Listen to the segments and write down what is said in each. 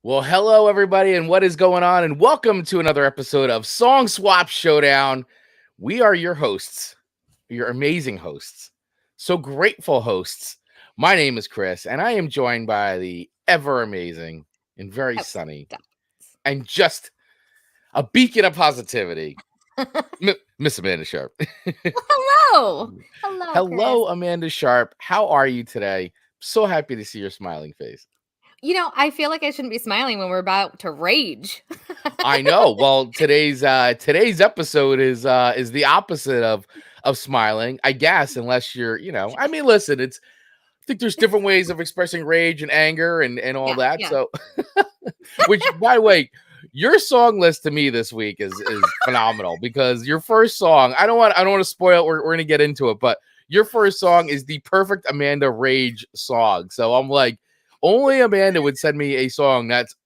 Well, hello, everybody, and what is going on? And welcome to another episode of Song Swap Showdown. We are your hosts, your amazing hosts, so grateful hosts. My name is Chris, and I am joined by the ever amazing and very Oh, sunny stop. and just a beacon of positivity, Miss Amanda Sharp. Hello. Hello, Chris. Hello, Amanda Sharp. How are you today? So happy to see your smiling face. I feel like I shouldn't be smiling when we're about to rage. I know. Well, today's episode is the opposite of smiling, I guess, unless you're, I mean, listen, I think there's different ways of expressing rage and anger and all that. Yeah. So which, by the way, your song list to me this week is phenomenal because your first song, I don't want to spoil it, we're gonna get into it, but your first song is the perfect Amanda rage song. So I'm like, only Amanda would send me a song that's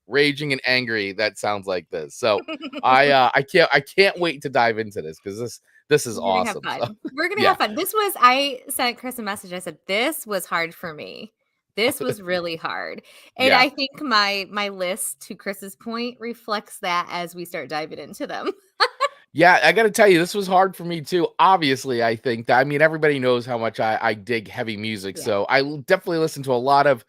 raging and angry that sounds like this. So I can't wait to dive into this because this is We're gonna have awesome. fun. So, We're gonna yeah. have fun. I sent Chris a message. I said, this was hard for me. This was really hard. And Yeah. I think my list, to Chris's point, reflects that as we start diving into them. Yeah, I got to tell you, this was hard for me too. Obviously, I think that, I mean, everybody knows how much I dig heavy music. Yeah. So definitely listen to a lot of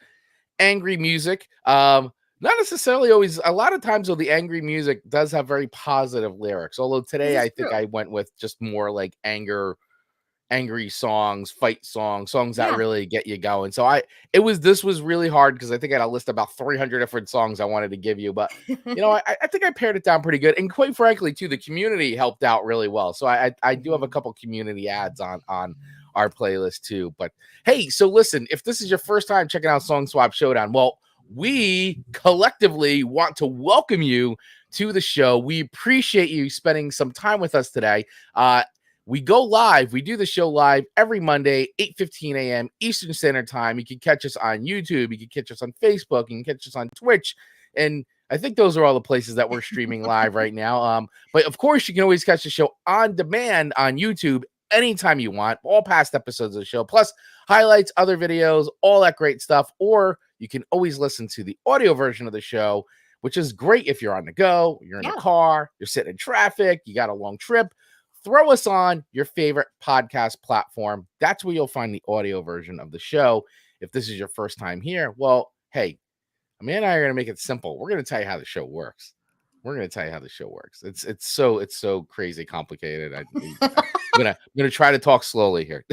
angry music. Not necessarily always, a lot of times though, the angry music does have very positive lyrics. Although today I think True. I went with just more like angry songs, fight songs that really get you going. So this was really hard because I think I had a list about 300 different songs I wanted to give you, but I think I pared it down pretty good. And quite frankly, too, the community helped out really well. So I do have a couple community ads on our playlist too. But hey, so listen, if this is your first time checking out Song Swap Showdown, well, we collectively want to welcome you to the show. We appreciate you spending some time with us today. We go live. We do the show live every Monday, 8:15 a.m. Eastern Standard Time. You can catch us on YouTube. You can catch us on Facebook. You can catch us on Twitch. And I think those are all the places that we're streaming live right now. But of course, you can always catch the show on demand on YouTube anytime you want. All past episodes of the show, plus highlights, other videos, all that great stuff. Or you can always listen to the audio version of the show, which is great if you're on the go, you're in the car, you're sitting in traffic, you got a long trip. Throw us on your favorite podcast platform. That's where you'll find the audio version of the show. If this is your first time here, well, hey, Amanda and I are going to make it simple. We're going to tell you how the show works. It's so crazy complicated. I'm gonna try to talk slowly here.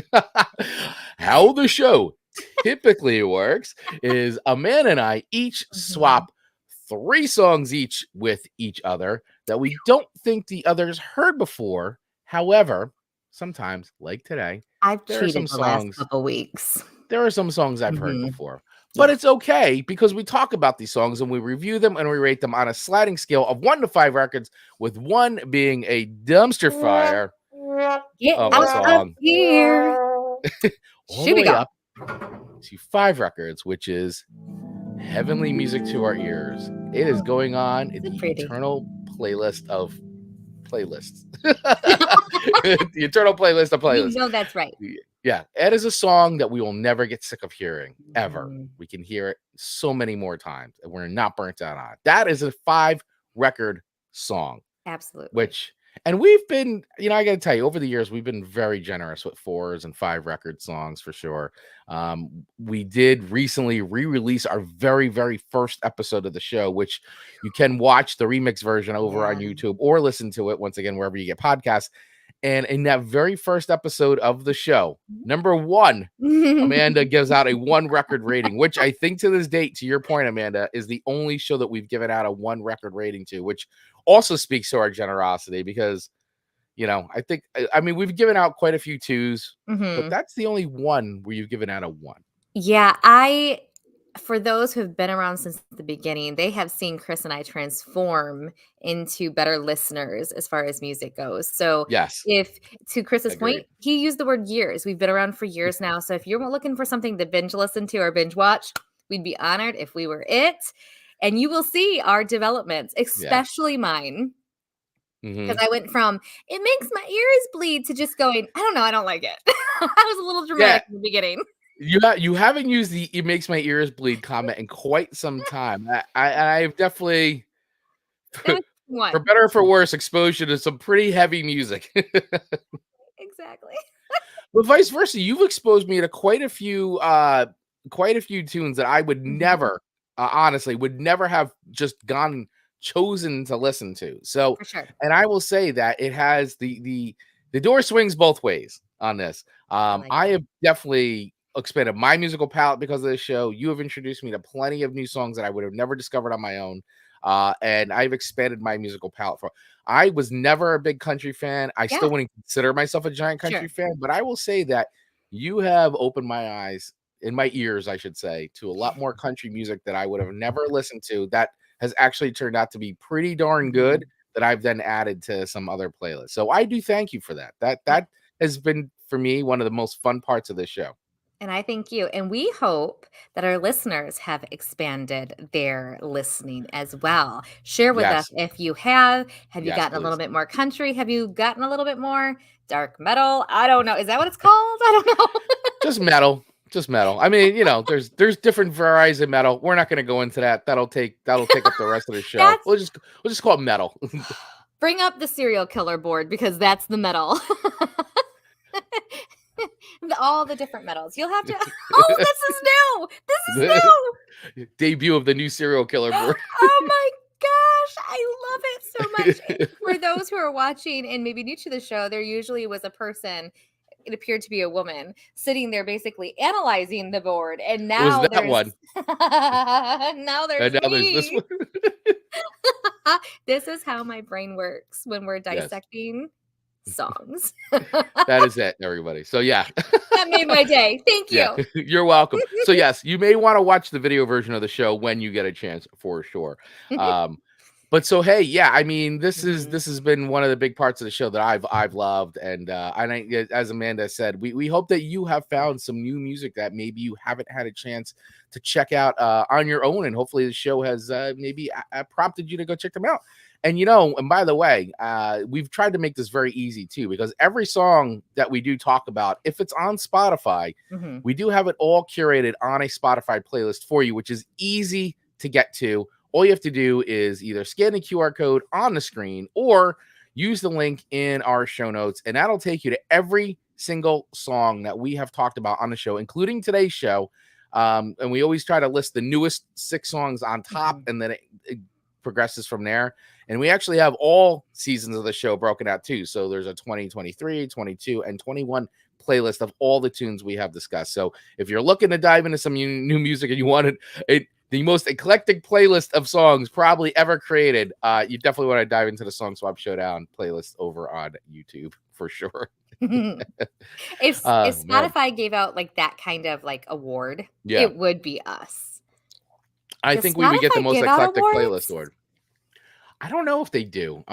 How the show typically works is Amanda and I each swap 3 songs each with each other that we don't think the others heard before. However, sometimes, like today, I've cheated the last couple weeks. There are some songs I've heard before. But it's okay because we talk about these songs and we review them and we rate them on a sliding scale of 1 to 5 records, with 1 being a dumpster fire of a song. Here. All the way up to 5 records, which is heavenly music to our ears. It is going on in the eternal playlist of playlists. The eternal playlist of playlists. You know that's right. Yeah, it is a song that we will never get sick of hearing, ever. We can hear it so many more times, and we're not burnt out on it. That is a 5-record song. Absolutely. And we've been, I got to tell you, over the years, we've been very generous with 4s and 5-record songs for sure. We did recently re-release our very, very first episode of the show, which you can watch the remix version over on YouTube or listen to it once again, wherever you get podcasts. And in that very first episode of the show, number 1, Amanda gives out a 1-record rating, which I think to this date, to your point, Amanda, is the only show that we've given out a 1-record rating to, which also speaks to our generosity because, I mean, we've given out quite a few 2s, but that's the only one where you've given out a 1. Yeah, for those who have been around since the beginning, they have seen Chris and I transform into better listeners as far as music goes. So yes, if, to Chris's point, he used the word years. We've been around for years now. So if you're looking for something to binge listen to or binge watch, we'd be honored if we were it. And you will see our developments, especially mine. Because I went from, it makes my ears bleed, to just going, I don't know, I don't like it. I was a little dramatic in the beginning. You haven't used the "it makes my ears bleed" comment in quite some time. I've definitely, It was for one. better or for worse, exposure to some pretty heavy music. Exactly. But vice versa, you've exposed me to quite a few tunes that I would Mhm. never, honestly, would never have just chosen to listen to. So, For sure. and I will say that it has the door swings both ways on this. I like I that. have definitely expanded my musical palette because of this show. You have introduced me to plenty of new songs that I would have never discovered on my own. And I've expanded my musical palette for. I was never a big country fan. I Yeah, still wouldn't consider myself a giant country sure. fan, but I will say that you have opened my eyes, in my ears, I should say, to a lot more country music that I would have never listened to. That has actually turned out to be pretty darn good. Mhm. That I've then added to some other playlists. So I do thank you for that. That has been for me one of the most fun parts of this show. And I thank you. And we hope that our listeners have expanded their listening as well. Share with us Yes, if you have. Have you yes, gotten a little please. bit more country? Have you gotten a little bit more dark metal? I don't know. Is that what it's called? I don't know. Just metal. Just metal. I mean, there's different varieties of metal. We're not going to go into that. That'll take up the rest of the show. That's We'll just call it metal. bring up the serial killer board because that's the metal. All the different metals. You'll have to. Oh, this is new. This is new. Debut of the new serial killer board. Oh my gosh, I love it so much. For those who are watching and maybe new to the show, there usually was a person, it appeared to be a woman, sitting there basically analyzing the board. And It was now that there's one. now there's And now there's this me. one. This is how my brain works when we're Yes. dissecting songs. That is it, everybody. So yeah. That made my day. Thank Yeah, you. you're welcome. So yes, you may want to watch the video version of the show when you get a chance for sure. Um, but so hey, yeah, I mean, Mhm. this has been one of the big parts of the show that I've loved, and as Amanda said, we hope that you have found some new music that maybe you haven't had a chance to check out on your own, and hopefully the show has maybe prompted you to go check them out. And by the way, we've tried to make this very easy too, because every song that we do talk about, if it's on Spotify, Mhm. we do have it all curated on a Spotify playlist for you, which is easy to get to. All you have to do is either scan the QR code on the screen or use the link in our show notes, and that'll take you to every single song that we have talked about on the show, including today's show. And we always try to list the newest 6 songs on top, Mhm. and then it progresses from there. And we actually have all seasons of the show broken out too. So there's a 2023, 22, and 21 playlist of all the tunes we have discussed. So if you're looking to dive into some new music and you wanted the most eclectic playlist of songs probably ever created, you definitely want to dive into the Song Swap Showdown playlist over on YouTube for sure. If Man, Spotify gave out like that kind of like award, yeah, it would be us. I Does think we would get the Spotify most give out eclectic playlist awards? award. I don't know if they do, We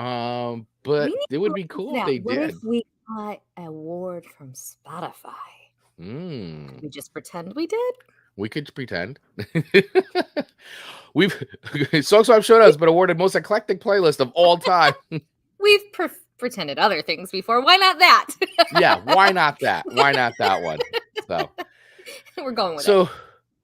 but need it to would look be into cool if that. they What if did. we got an award from Spotify? Could Mm. we just pretend we did? We could pretend. We've Song Swap Showdown has been awarded most eclectic playlist of all time. We've pretended other things before. Why not that? Yeah, why not that? Why not that one? So, We're going with it. so,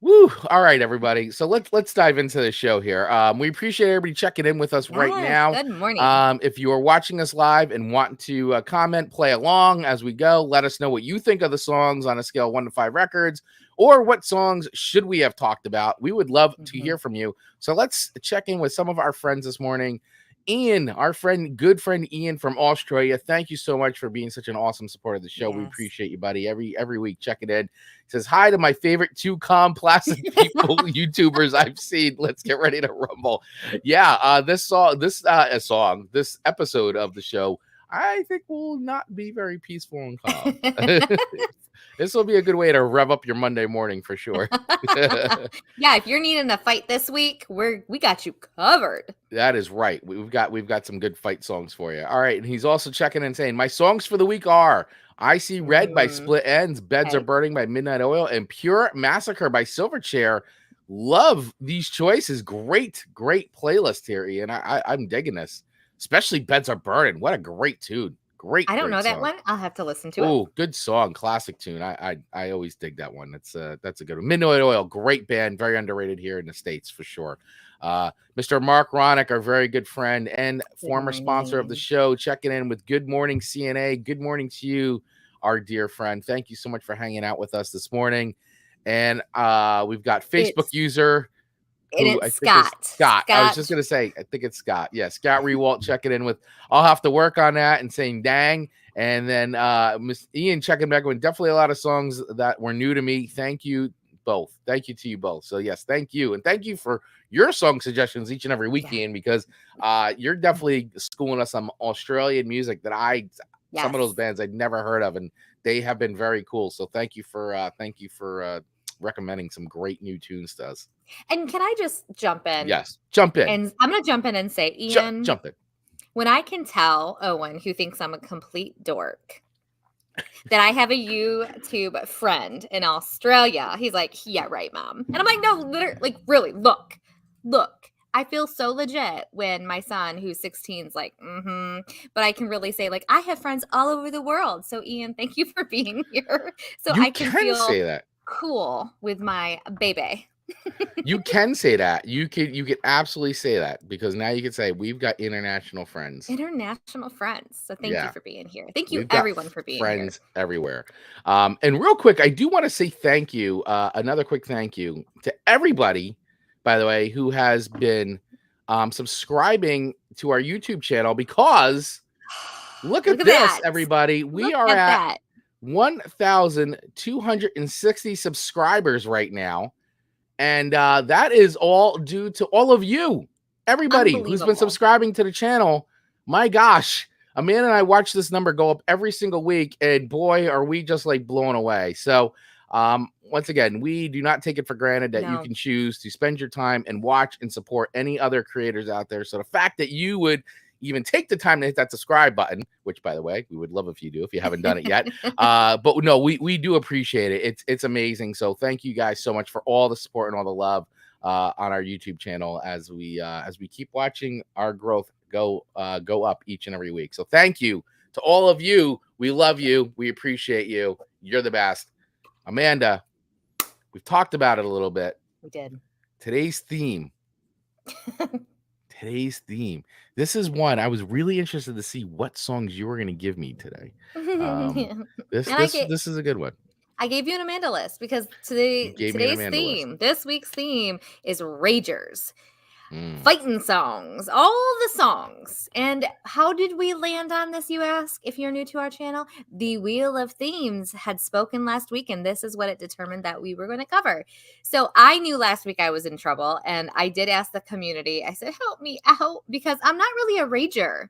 woo! All right, everybody. So let's dive into the show here. We appreciate everybody checking in with us right Yes. now. Good morning. If you are watching us live and want to comment, play along as we go, let us know what you think of the songs on a scale of 1 to 5 records, or what songs should we have talked about. We would love to Mhm. hear from you. So let's check in with some of our friends this morning. Ian, our good friend Ian from Australia. Thank you so much for being such an awesome supporter of the show. We Yes. appreciate you, buddy. Every week, checking in. Says hi to my favorite 2 calm, placid people, YouTubers I've seen. Let's get ready to rumble. Yeah, this episode of the show, I think will not be very peaceful and calm. This will be a good way to rev up your Monday morning for sure. Yeah, if you're needing a fight this week, we got you covered. That is right. We've got some good fight songs for you. All right, and he's also checking in saying my songs for the week are "I See Red" by Mm, Split Ends, "Beds Are okay. Burning" by Midnight Oil, and "Pure Massacre" by Silverchair. Love these choices. Great playlist here, Ian. I'm digging this, especially "Beds Are Burning." What a great tune. Great, I don't great know that song. one. I'll have to listen to it. Oh, good song, classic tune. I always dig that one. That's a good one. Midnight Oil, great band, very underrated here in the States for sure. Mr. Mark Ronick, our very good friend and former sponsor of the show, checking in with Good Morning CNA. Good morning to you, our dear friend. Thank you so much for hanging out with us this morning. And we've got Facebook user who I think is Scott. I was just gonna say, I think it's Scott. Yeah, Scott Rewalt checking in with. I'll have to work on that and saying dang. And then Miss Ian checking back with definitely a lot of songs that were new to me. Thank you both. Thank you to you both. So yes, thank you. And thank you for your song suggestions each and every week, Ian, because you're definitely schooling us some Australian music that some of those bands I'd never heard of, and they have been very cool. So thank you for recommending some great new tunes to us. And can I just jump in? Yes, jump in. And I'm going to jump in and say, Ian, jump in. When I can tell Owen, who thinks I'm a complete dork, that I have a YouTube friend in Australia, he's like, yeah, right, Mom. And I'm like, no, literally, like, really, look. I feel so legit when my son, who's 16, is like, but I can really say, like, I have friends all over the world. So, Ian, thank you for being here. So I can feel say that. Cool with my baby. You can say that. You could absolutely say that, because now you can say we've got international friends. So thank you for being here. Thank you, We've everyone, for being friends here. Everywhere. And real quick, I do want to say thank you. Another quick thank you to everybody, by the way, who has been subscribing to our YouTube channel, because look at this, that. everybody. We are at 1,260 subscribers right now. And that is all due to all of you, everybody who's been subscribing to the channel. My gosh, Amanda and I watch this number go up every single week, and boy, are we just like blown away. So once again, we do not take it for granted that you can choose to spend your time and watch and support any other creators out there. So the fact that you would even take the time to hit that subscribe button, which, by the way, we would love if you do, if you haven't done it yet. But no, we do appreciate it. It's amazing. So thank you guys so much for all the support and all the love on our YouTube channel as we keep watching our growth go up each and every week. So thank you to all of you. We love you. We appreciate you. You're the best. Amanda, we've talked about it a little bit. We did. Today's theme. This is one I was really interested to see what songs you were going to give me today. This is a good one. I gave you an Amanda list because today's theme, this week's theme, is Ragers. Fighting songs, all the songs. And how did we land on this, you ask, if you're new to our channel? The Wheel of Themes had spoken last week, and this is what it determined that we were going to cover. So I knew last week I was in trouble, and I did ask the community. I said, help me out, because I'm not really a rager.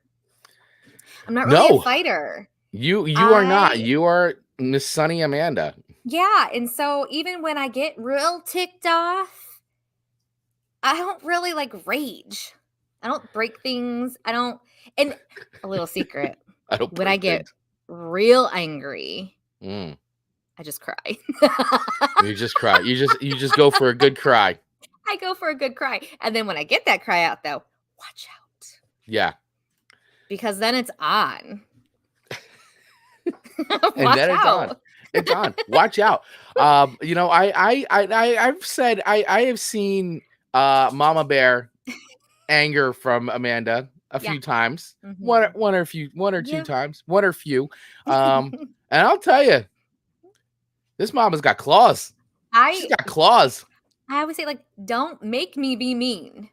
I'm not really a fighter. You are not. You are Miss Sunny Amanda. Yeah, and so even when I get real ticked off, I don't really like rage. I don't break things. And a little secret. When I get real angry, I just cry. You just cry. You just go for a good cry. I go for a good cry. And then when I get that cry out, though, watch out. Yeah. Because then it's on. And then it's on. It's on. Watch out. I've said I have seen Mama Bear anger from Amanda a few times, one or two times, one or few. And I'll tell you, this mama's got claws. She's got claws. I always say, like, don't make me be mean.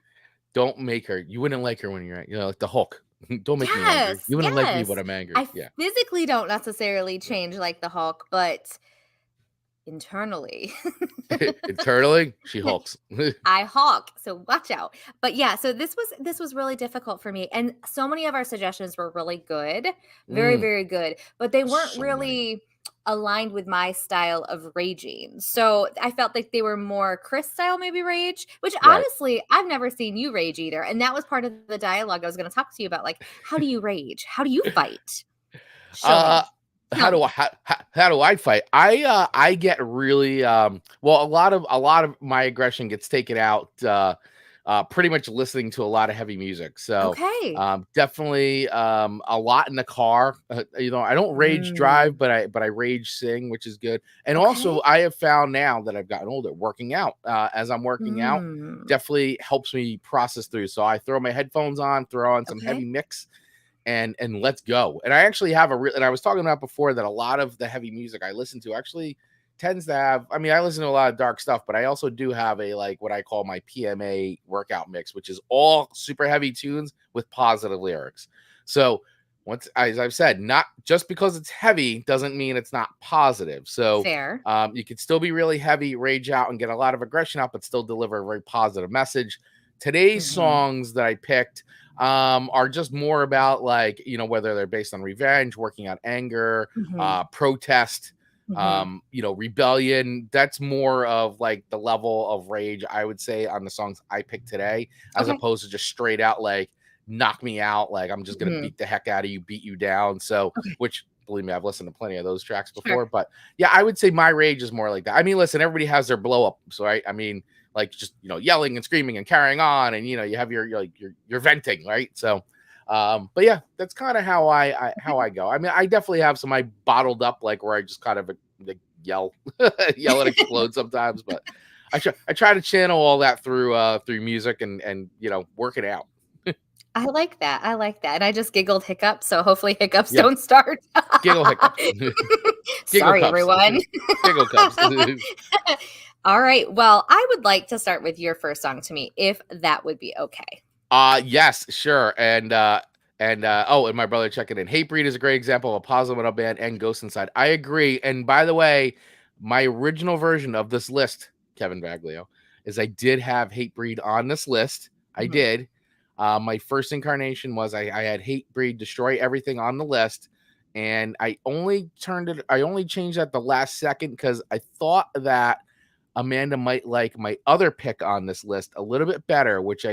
Don't make her. You wouldn't like her when you're, like the Hulk. Don't make me angry. You wouldn't like me when I'm angry. I physically don't necessarily change like the Hulk, but internally. Internally, she hulks. I hulk, so watch out. But yeah, so this was really difficult for me, and so many of our suggestions were really good, very very good, but they weren't really aligned with my style of raging. So I felt like they were more Chris style, maybe rage, which honestly I've never seen you rage either, and that was part of the dialogue I was going to talk to you about. Like, how do you rage? How do you fight? How do I fight? I get really a lot of my aggression gets taken out pretty much listening to a lot of heavy music. So Okay. definitely a lot in the car. I don't rage drive, but I rage sing, which is good. And also, Okay. I have found now that I've gotten older, working out as I'm working out definitely helps me process through. So I throw my headphones on, throw on some heavy mix, and let's go. And I actually have and I was talking about before that a lot of the heavy music I listen to actually tends to have, I mean, I listen to a lot of dark stuff, but I also do have a, like, what I call my PMA workout mix, which is all super heavy tunes with positive lyrics. So once, as I've said, not just because it's heavy doesn't mean it's not positive. So Fair. you could still be really heavy, rage out, and get a lot of aggression out, but still deliver a very positive message. Today's songs that I picked are just more about, like, whether they're based on revenge, working out anger, protest, rebellion. That's more of like the level of rage, I would say, on the songs I picked today, as opposed to just straight out like knock me out, like I'm just gonna beat the heck out of you, beat you down. So which, believe me, I've listened to plenty of those tracks before. But yeah, I would say my rage is more like that. I mean, listen, everybody has their blow up, so right? I mean, like, just yelling and screaming and carrying on, and you have your venting, right? So but yeah, that's kind of how I go. I mean, I definitely have some I bottled up, like, where I just kind of like yell and explode sometimes, but I try to channel all that through music and working out. I like that. And I just giggled hiccup, so hopefully hiccups don't start. Giggle hiccups. Sorry, everyone. Giggle cups. All right. Well, I would like to start with your first song to me, if that would be okay. Yes, sure. And my brother checking in. Hatebreed is a great example of a positive metal band and Ghost Inside. I agree. And by the way, my original version of this list, Kevin Baglio, is I did have Hatebreed on this list. I did. My first incarnation was I had Hatebreed Destroy Everything on the list, and I only changed at the last second because I thought that Amanda might like my other pick on this list a little bit better, which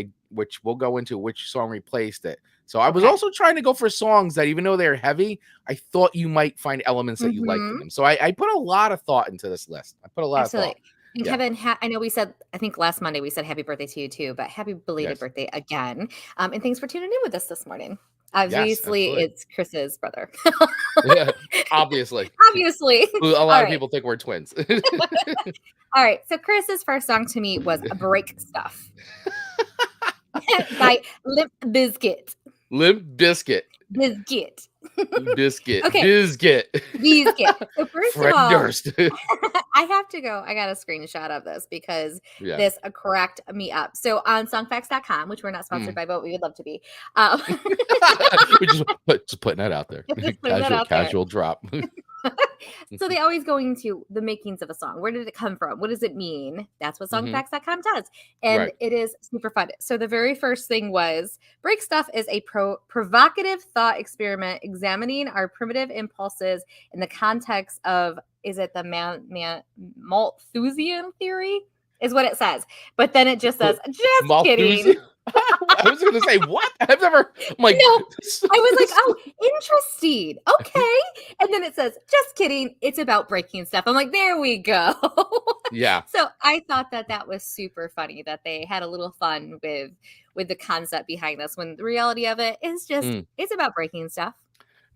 we'll go into which song replaced it. So I was also trying to go for songs that, even though they're heavy, I thought you might find elements that you liked in them. So I put a lot of thought into this list. I put a lot of thought. And Kevin, I know I think last Monday we said happy birthday to you too, but happy belated birthday again. And thanks for tuning in with us this morning. Obviously, it's Chris's brother. Yeah, obviously. A lot of people think we're twins. All right. So Chris's first song to me was Break Stuff by Limp Bizkit. Limp Bizkit. Bizkit. Bizkit. Okay. Bizkit. So first of all, Durst. I have to go. I got a screenshot of this because this cracked me up. So on songfacts.com, which we're not sponsored by, but we would love to be. We just putting that out there. Casual drop. So they always go into the makings of a song. Where did it come from? What does it mean? That's what songfacts.com does. And it is super fun. So the very first thing was Break Stuff is a provocative thought experiment examining our primitive impulses in the context of, is it the Malthusian theory? Is what it says. But then it just says, just kidding. I was going to say, what? I've never, I was like, oh, interesting. Okay. And then it says, just kidding. It's about breaking stuff. I'm like, there we go. Yeah. So I thought that was super funny that they had a little fun with the concept behind this, when the reality of it is just, it's about breaking stuff.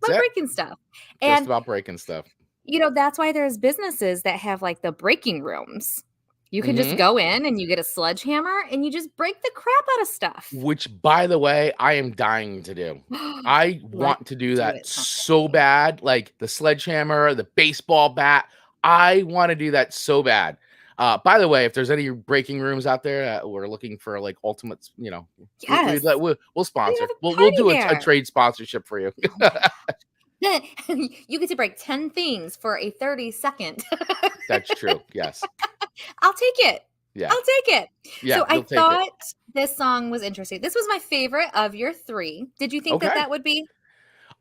Breaking stuff. Just about breaking stuff. That's why there's businesses that have like the breaking rooms. You can just go in and you get a sledgehammer and you just break the crap out of stuff. Which, by the way, I am dying to do. I want to do that so bad. Like the sledgehammer, the baseball bat. I want to do that so bad. By the way, if there's any breaking rooms out there that we're looking for, like, ultimates, we'll sponsor. We'll do a trade sponsorship for you. You get to break 10 things for a 30-second. That's true. Yes. I'll take it. Yeah. I'll take it. Yeah, so I thought this song was interesting. This was my favorite of your three. Did you think that would be?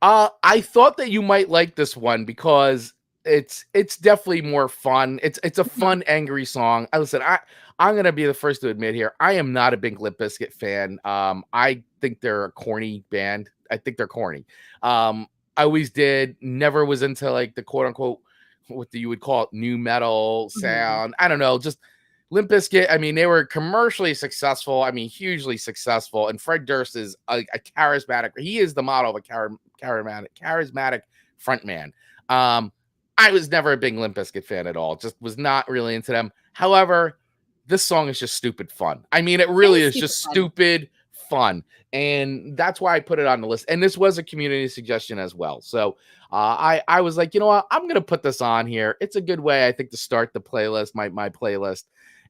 I thought that you might like this one because it's definitely more fun. It's a fun, angry song. Listen, I'm gonna be the first to admit here, I am not a big Limp Bizkit fan. I think they're a corny band. I think they're corny. I always did. Never was into, like, the quote unquote, what you would call it, new metal sound. I don't know. Just Limp Bizkit, I mean, they were commercially successful. I mean, hugely successful. And Fred Durst is a charismatic. He is the model of a charismatic frontman. I was never a big Limp Bizkit fan at all. Just was not really into them. However, this song is just stupid fun. I mean, it really is just stupid fun. And that's why I put it on the list. And this was a community suggestion as well. So I was like, you know what? I'm going to put this on here. It's a good way, I think, to start the playlist, my playlist.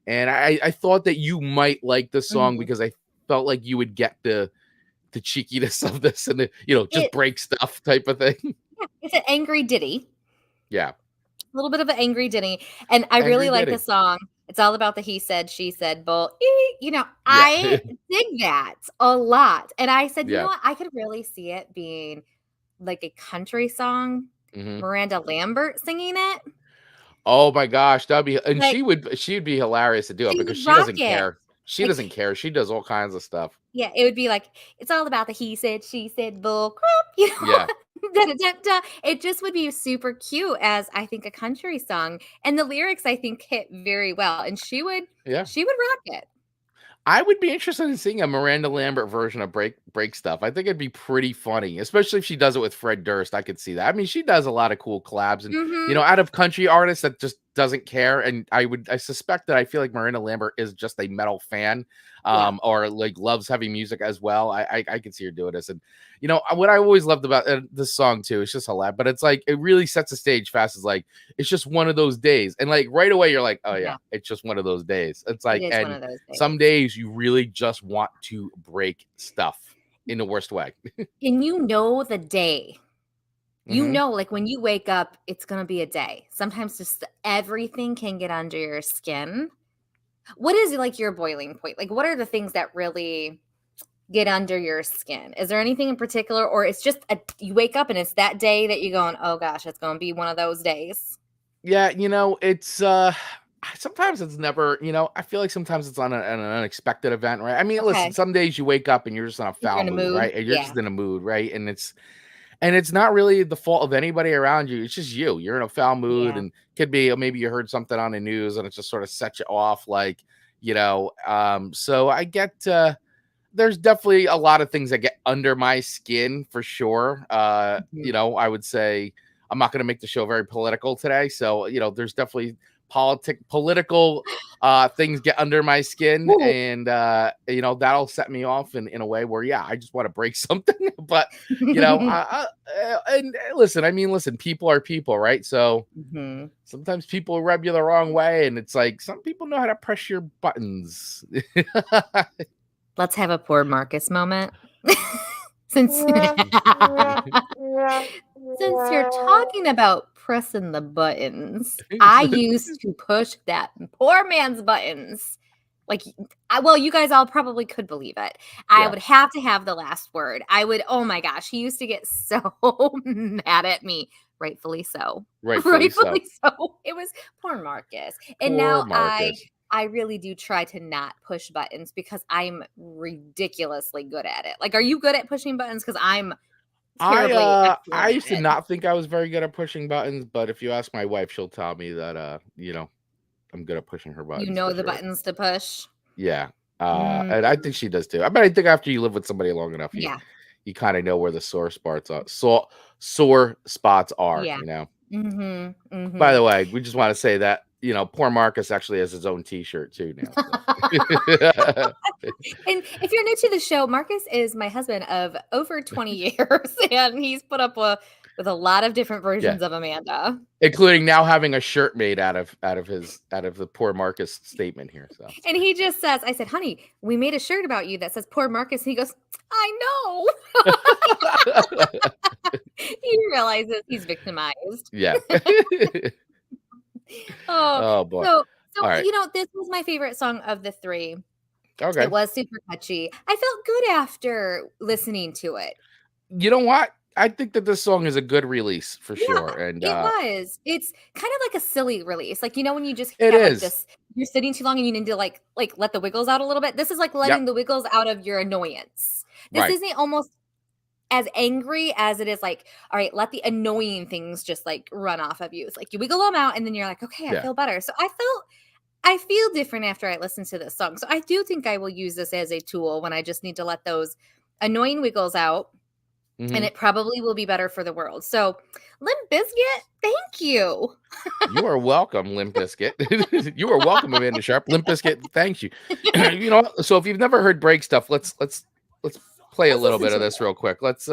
And I thought that you might like this song because I felt like you would get the cheekiness of this and just break stuff type of thing. Yeah, it's an angry ditty. Yeah. A little bit of an angry ditty. And I really like the song. It's all about the he said, she said, bull. I dig that a lot. And I said, you know what? I could really see it being like a country song. Miranda Lambert singing it. Oh my gosh, that'd be, and like, she'd be hilarious to do it because she doesn't care. She doesn't care. She does all kinds of stuff. Yeah, it would be like, it's all about the he said, she said, bull crap. Yeah. It just would be super cute as I think a country song, and the lyrics I think hit very well, and she would rock it. I would be interested in seeing a Miranda Lambert version of break stuff. I think it'd be pretty funny, especially if she does it with Fred Durst. I could see that. I mean, she does a lot of cool collabs, and out of country artists that just doesn't care. And I suspect that I feel like Miranda Lambert is just a metal fan, or like loves heavy music as well. I could see her doing this, and what I always loved about this song too, it's just hilarious. But it's like it really sets the stage fast. It's like it's just one of those days, and like right away you're like, oh yeah, it's just one of those days. It's like, and some days you really just want to break stuff in the worst way. And the day. Like when you wake up, it's going to be a day. Sometimes just everything can get under your skin. What is like your boiling point? Like, what are the things that really get under your skin? Is there anything in particular, or it's just you wake up and it's that day that you're going, oh gosh, it's going to be one of those days? Yeah, it's sometimes it's never, I feel like sometimes it's on an unexpected event, right? I mean, listen, some days you wake up and you're just on a foul mood, right? And you're just in a mood, right? And it's not really the fault of anybody around you. It's just you. You're in a foul mood, and could be maybe you heard something on the news and it just sort of sets you off, like, so I get there's definitely a lot of things that get under my skin for sure. I would say I'm not going to make the show very political today. So, there's definitely political things get under my skin. Ooh. And, that'll set me off in a way where, I just want to break something. But, and listen, people are people, right? So sometimes people rub you the wrong way. And it's like some people know how to press your buttons. Let's have a poor Marcus moment. Since you're talking about pressing the buttons, I used to push that poor man's buttons. Like, you guys all probably could believe it. I would have to have the last word. Oh my gosh, he used to get so mad at me. Rightfully so. Rightfully so. It was poor Marcus. And now I really do try to not push buttons because I'm ridiculously good at it. Like, are you good at pushing buttons? Because I'm terribly I used to not think I was very good at pushing buttons, but if you ask my wife, she'll tell me that I'm good at pushing her buttons. The buttons to push. Yeah. And I think she does too. I think after you live with somebody long enough, you kind of know where the sore spots are. Sore spots are, By the way, we just want to say that poor Marcus actually has his own T-shirt too now. So. And if you're new to the show, Marcus is my husband of over 20 years, and he's put up with a lot of different versions of Amanda, including now having a shirt made out of the poor Marcus statement here. So, and he just says, "I said, honey, we made a shirt about you that says poor Marcus," and he goes, "I know." He realizes he's victimized. Yeah. Oh boy. So right. This was my favorite song of the three. Okay. It was super catchy. I felt good after listening to it. You know what? I think that this song is a good release for sure. And it was. It's kind of like a silly release. Like, when you just it is. Like you're sitting too long and you need to like let the wiggles out a little bit. This is like letting the wiggles out of your annoyance. This isn't almost as angry as it is like, all right, let the annoying things just like run off of you. It's like you wiggle them out and then you're like, okay, I feel better. So I felt I feel different after I listen to this song. So I do think I will use this as a tool when I just need to let those annoying wiggles out. Mm-hmm. And it probably will be better for the world. So, Limp Bizkit, thank you. You are welcome, Limp Bizkit. You are welcome, Amanda Sharp. Limp Bizkit, thanks you. You know, so if you've never heard break stuff, let's play a little bit of this real quick. Let's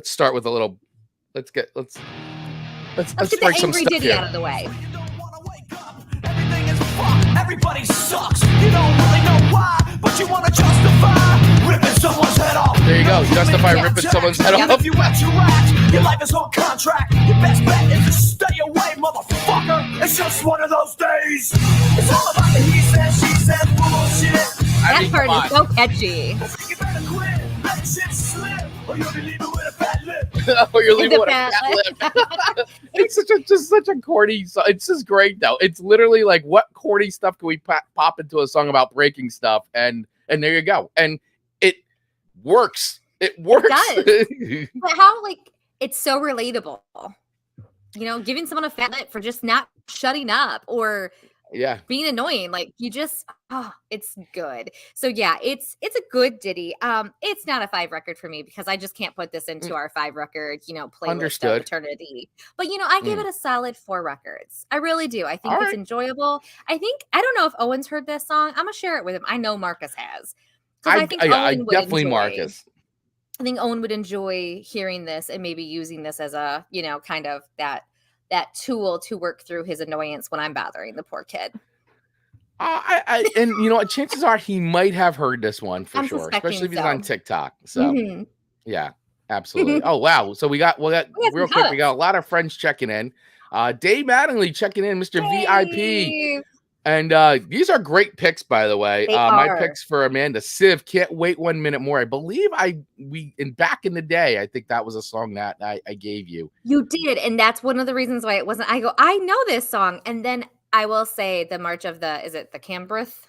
start with a little. Let's get the break some angry stuff ditty here. out of the way. Everything is fucked, everybody sucks. You don't really know why, but you want to justify ripping someone's head off. There you go. Justify ripping someone's head off. If you act, you act. Your life is on contract. Your best bet is to stay away, motherfucker. It's just one of those days. It's all about the he says, she says bullshit. That part is so catchy. You better quit, let shit slip, or you'll be leaving with a fat lip. Or you're leaving with a fat lip. It's such a corny song. It's just great though. It's literally like, what corny stuff can we pop into a song about breaking stuff? And there you go. And it works. It works. It does. But how, like, it's so relatable. You know, giving someone a fat lip for just not shutting up or being annoying. Like, you just, it's good. So yeah, it's a good ditty. It's not a 5 record for me because I just can't put this into our 5 record, playlist of eternity. But I give it a solid 4 records. I really do. I think it's enjoyable. I don't know if Owen's heard this song. I'm gonna share it with him. I know Marcus has. I definitely Marcus. I think Owen would enjoy hearing this and maybe using this as a, kind of that tool to work through his annoyance when I'm bothering the poor kid. And chances are he might have heard this one for sure, especially if he's on TikTok. So yeah, absolutely. Oh wow. So we got real quick. We got a lot of friends checking in. Dave Mattingly checking in, Mr. VIP. And these are great picks, by the way. My picks for Amanda Civ. Can't wait 1 minute more. I believe back in the day, I think that was a song that I gave you. You did, and that's one of the reasons why it wasn't. I know this song, and then I will say the March of is it the Cambreth?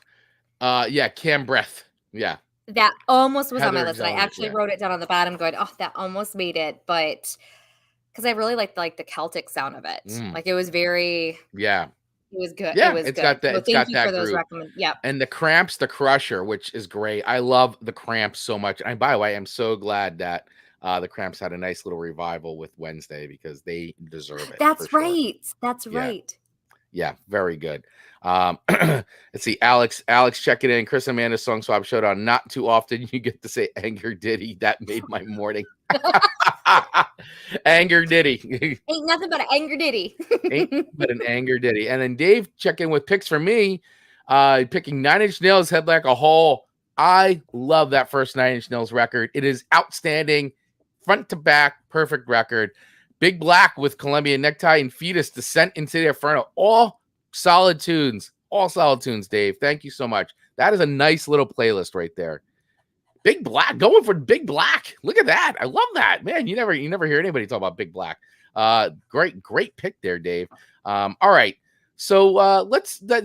Yeah, Cambreth. Yeah. That almost was on my list. Jones, I actually wrote it down on the bottom, going, "Oh, that almost made it," but because I really liked the Celtic sound of it. Like it was very It was good. Yeah, it was it's good. got that. It's got that group. Yep. And the Cramps, the Crusher, which is great. I love the Cramps so much. And by the way, I'm so glad that the Cramps had a nice little revival with Wednesday because they deserve it. That's right. Sure. That's right. Yeah, very good. Let's see, Alex checking in. Chris and Amanda Song Swap Showdown. Not too often you get to say Anger Ditty. That made my morning. Anger Ditty. Ain't nothing but an Anger Ditty. Ain't but an Anger Ditty. And then Dave checking with picks for me. Picking 9 Inch Nails, Head Like a Hole. I love that first 9 Inch Nails record. It is outstanding. Front to back, perfect record. Big Black with Columbia Necktie and Fetus, Descent into the Inferno. All solid tunes. All solid tunes, Dave. Thank you so much. That is a nice little playlist right there. Big Black, going for Big Black. Look at that. I love that. Man, you never hear anybody talk about Big Black. Great pick there, Dave. All right. So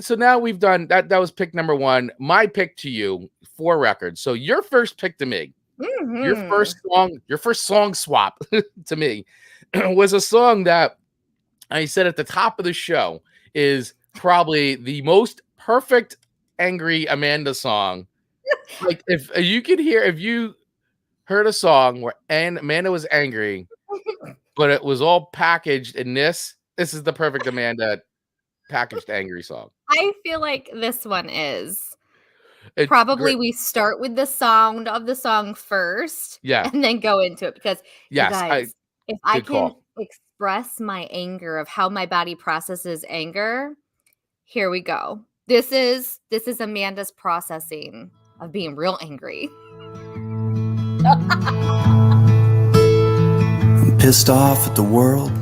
so now we've done that. That was pick number 1. My pick to you, 4 records. So your first pick to me, your first song swap to me was a song that I said at the top of the show is probably the most perfect angry Amanda song. Like if you heard a song where Amanda was angry, but it was all packaged in this is the perfect Amanda packaged angry song. I feel like this one is. It's probably great. We start with the sound of the song first, and then go into it because guys, if I can express my anger of how my body processes anger, here we go. This is Amanda's processing of being real angry. I'm pissed off at the world.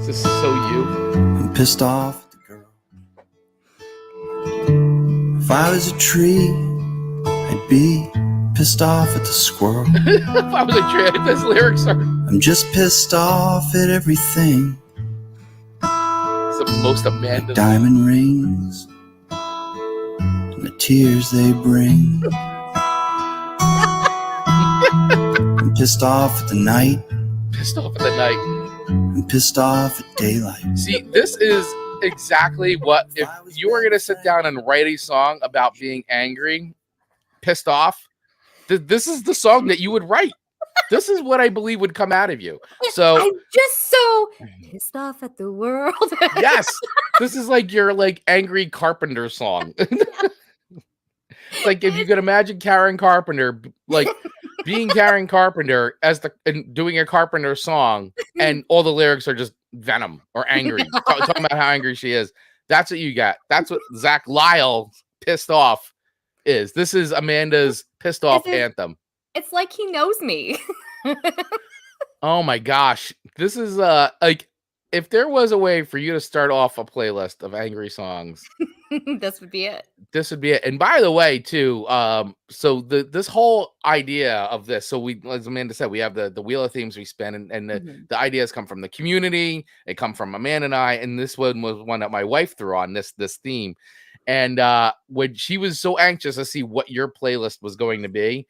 This is so you. I'm pissed off at the girl. If I was a tree, I'd be pissed off at the squirrel. If I was a tree, those lyrics are. I'm just pissed off at everything. It's the most Amanda. Diamond rings and the tears they bring. I'm pissed off at the night. Pissed off at the night. I'm pissed off at daylight. See, this is exactly what if you were gonna sit down and write a song about being angry, pissed off. This is the song that you would write. This is what I believe would come out of you. So I'm just so pissed off at the world. yes, this is like your like angry carpenter song. Like if you could imagine Karen Carpenter, like being Karen Carpenter as and doing a Carpenter song, and all the lyrics are just venom or angry, talking about how angry she is. That's what you got. That's what Zack Lyle pissed off is. This is Amanda's pissed off anthem. It's like he knows me. Oh my gosh, this is like if there was a way for you to start off a playlist of angry songs. This would be it. This would be it. And by the way, too, so this whole idea of this, so we, as Amanda said, we have the wheel of themes we spin, and the ideas come from the community. They come from Amanda and I, and this one was one that my wife threw on this theme. And when she was so anxious to see what your playlist was going to be,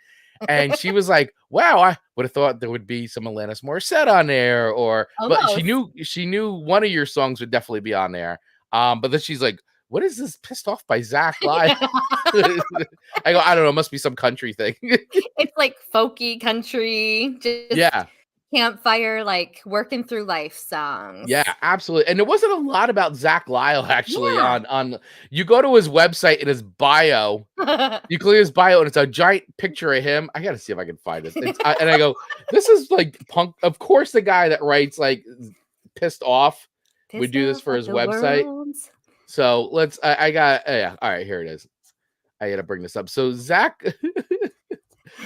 and she was like, "Wow, I would have thought there would be some Alanis Morissette on there," or but she knew one of your songs would definitely be on there. But then she's like, "What is this pissed off by Zack Lyle?" I go, "I don't know, it must be some country thing." It's like folky country, just campfire, like working through life songs. Yeah, absolutely. And there wasn't a lot about Zack Lyle actually on you go to his website in his bio, you clear his bio and it's a giant picture of him. I gotta see if I can find it. And I go, this is like punk. Of course, the guy that writes like pissed off would do this for his website. So let's I got all right, here it is. I gotta bring this up. So Zack,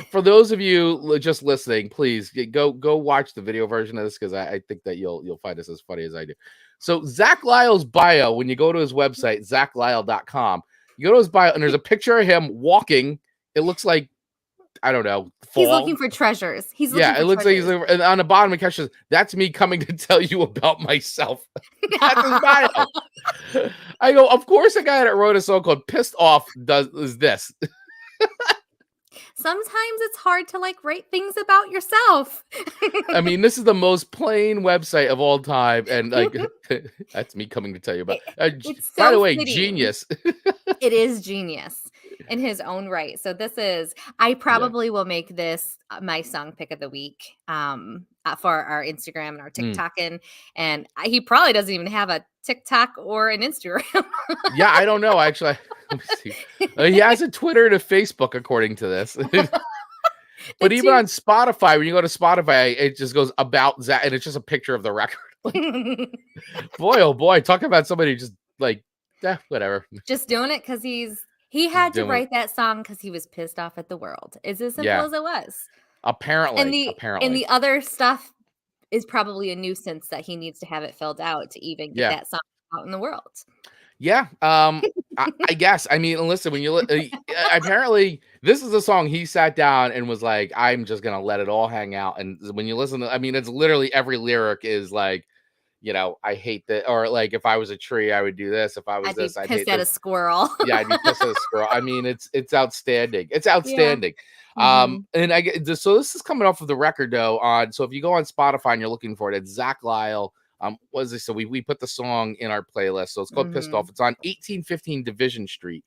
for those of you just listening, please go watch the video version of this because I think that you'll find this as funny as I do. So Zack Lyle's bio, when you go to his website, zacklyle.com, you go to his bio and there's a picture of him walking. It looks like, I don't know, fall. He's looking for treasures. It looks like he's looking for, and on the bottom it catches, "That's me coming to tell you about myself." That's his bio. I go, of course a guy that wrote a song called Pissed Off is this. Sometimes it's hard to like write things about yourself. I mean, this is the most plain website of all time, and like that's me coming to tell you about. By the way, genius. It is genius in his own right. So this is, I probably will make this my song pick of the week for our Instagram and our TikTok, and he probably doesn't even have a TikTok or an Instagram. Yeah, I don't know actually. Let me see. He has a Twitter and a Facebook, according to this. But even on Spotify, when you go to Spotify, it just goes about Zack, and it's just a picture of the record. Boy, oh boy, talk about somebody just like, whatever. Just doing it because he had to write that song because he was pissed off at the world. It's as simple as it was. Apparently. And the other stuff is probably a nuisance that he needs to have it filled out to even get that song out in the world. Yeah, I guess. I mean, listen, when you apparently this is a song he sat down and was like, "I'm just gonna let it all hang out." And when you listen to, I mean, it's literally every lyric is like, you know, "I hate that," or like, "If I was a tree, I would do this. If I was this, I'd hate pissed at a squirrel." Yeah, I'd be pissed at a squirrel. I mean, it's outstanding. It's outstanding. Yeah. And I get so this is coming off of the record though. So if you go on Spotify and you're looking for it, it's Zack Lyle. What is this? So we put the song in our playlist. So it's called Pissed Off. It's on 1815 Division Street.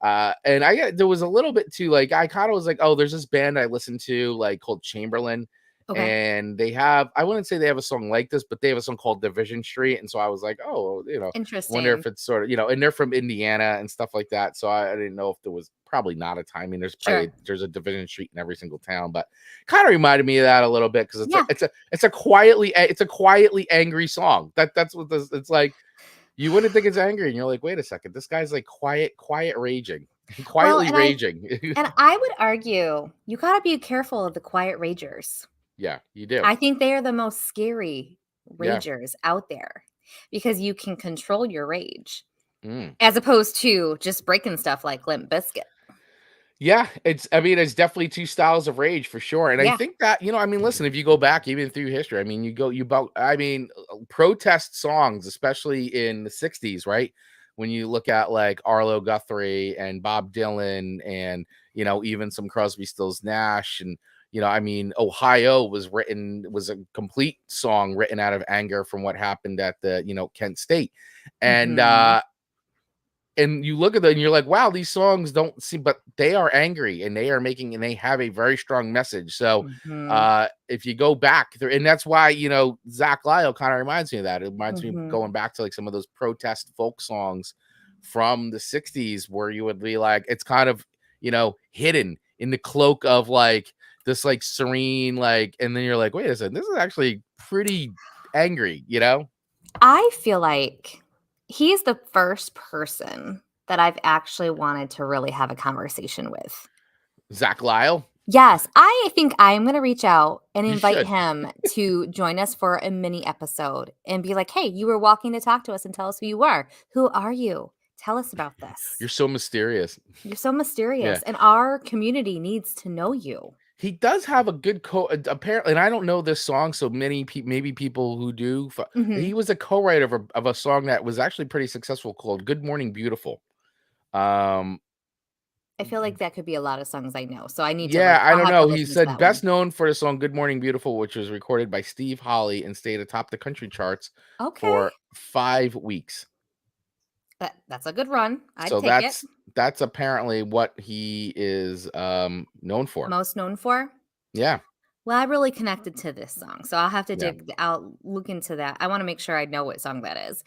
And there was a little bit too, like, I kind of was like, oh, there's this band I listened to like called Chamberlain. Okay. And they have, I wouldn't say they have a song like this, but they have a song called Division Street. And so I was like, oh, you know, interesting. Wonder if it's sort of, you know, and they're from Indiana and stuff like that. So I didn't know if there was probably not a time. I mean, there's a Division Street in every single town, but kind of reminded me of that a little bit because it's a quietly angry song. That's what this. It's like you wouldn't think it's angry, and you're like, wait a second, this guy's like quiet raging, quietly raging. And I would argue you got to be careful of the quiet ragers. Yeah, you do. I think they are the most scary ragers out there because you can control your rage as opposed to just breaking stuff like Limp Bizkit. Yeah, it's definitely two styles of rage for sure. And I think that, you know, I mean, listen, if you go back even through history, I mean, protest songs, especially in the 60s, right? When you look at like Arlo Guthrie and Bob Dylan and, even some Crosby, Stills, Nash, and I mean, Ohio was a complete song written out of anger from what happened at the Kent State, and you look at them and you're like, wow, these songs don't seem, but they are angry and they have a very strong message. So if you go back there, and that's why, Zack Lyle kind of reminds me of that. It reminds me of going back to like some of those protest folk songs from the 60s where you would be like, it's kind of, hidden in the cloak of like this like serene, like, and then you're like, wait a second, this is actually pretty angry, I feel like he's the first person that I've actually wanted to really have a conversation with. Zack Lyle? Yes. I think I'm going to reach out and invite him to join us for a mini episode and be like, hey, you were walking to talk to us and tell us who you are. Who are you? Tell us about this. You're so mysterious. You're so mysterious. Yeah. And our community needs to know you. He does have a good apparently, and I don't know this song, so maybe people who do. He was a co-writer of a song that was actually pretty successful called "Good Morning Beautiful." I feel like that could be a lot of songs I know, so I need to. Yeah, I don't know. He said best known for the song "Good Morning Beautiful," which was recorded by Steve Holley and stayed atop the country charts for 5 weeks. That's a good run. That's apparently what he is known for. Most known for? Yeah. Well, I really connected to this song, so I'll have to look into that. I want to make sure I know what song that is.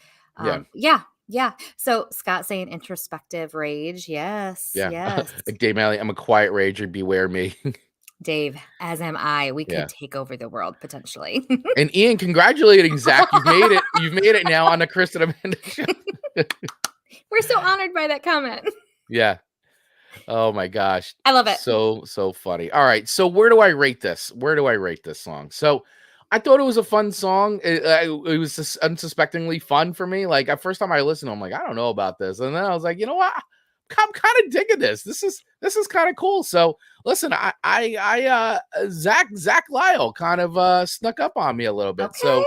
Yeah. So Scott saying introspective rage. Yes. Yeah. Yes. Dave Malley, I'm a quiet rager. Beware me. Dave, as am I. We could take over the world potentially. And Ian, congratulating Zack. You've made it. You've made it now on the Chris and Amanda show. We're so honored by that comment. Yeah. Oh my gosh. I love it. So funny. All right. So where do I rate this? Song? So I thought it was a fun song. It was just unsuspectingly fun for me. Like, at first time I listened, I'm like, I don't know about this. And then I was like, you know what? I'm kind of digging this. This is kind of cool. So listen, Zack Lyle kind of snuck up on me a little bit. Okay. So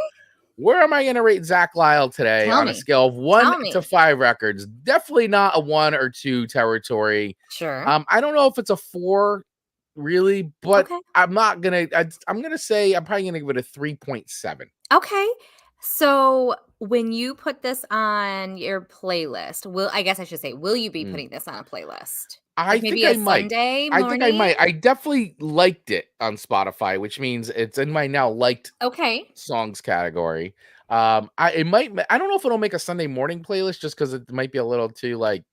where am I going to rate Zack Lyle today on a scale of 1 to 5 records? Definitely not a 1 or 2 territory. Sure. I don't know if it's a 4 really, but I'm not going to, I'm going to say I'm probably going to give it a 3.7. Okay. So when you put this on your playlist, will you be putting this on a playlist? I think I might. Sunday morning? I think I might. I definitely liked it on Spotify, which means it's in my now liked songs category. I don't know if it'll make a Sunday morning playlist just because it might be a little too like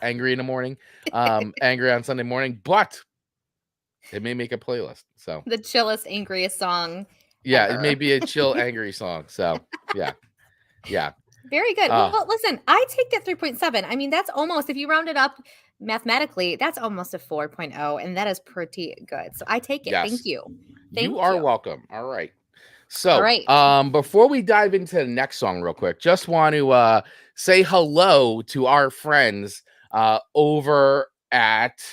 angry in the morning, angry on Sunday morning, but it may make a playlist. So the chillest, angriest song. Yeah, ever. It may be a chill, angry song. So yeah. Very good. Well, listen, I take that 3.7. I mean, that's almost, if you round it up mathematically, that's almost a 4.0, and that is pretty good. So I take it. Yes. Thank you. You are welcome. All right. So, before we dive into the next song real quick, just want to say hello to our friends over at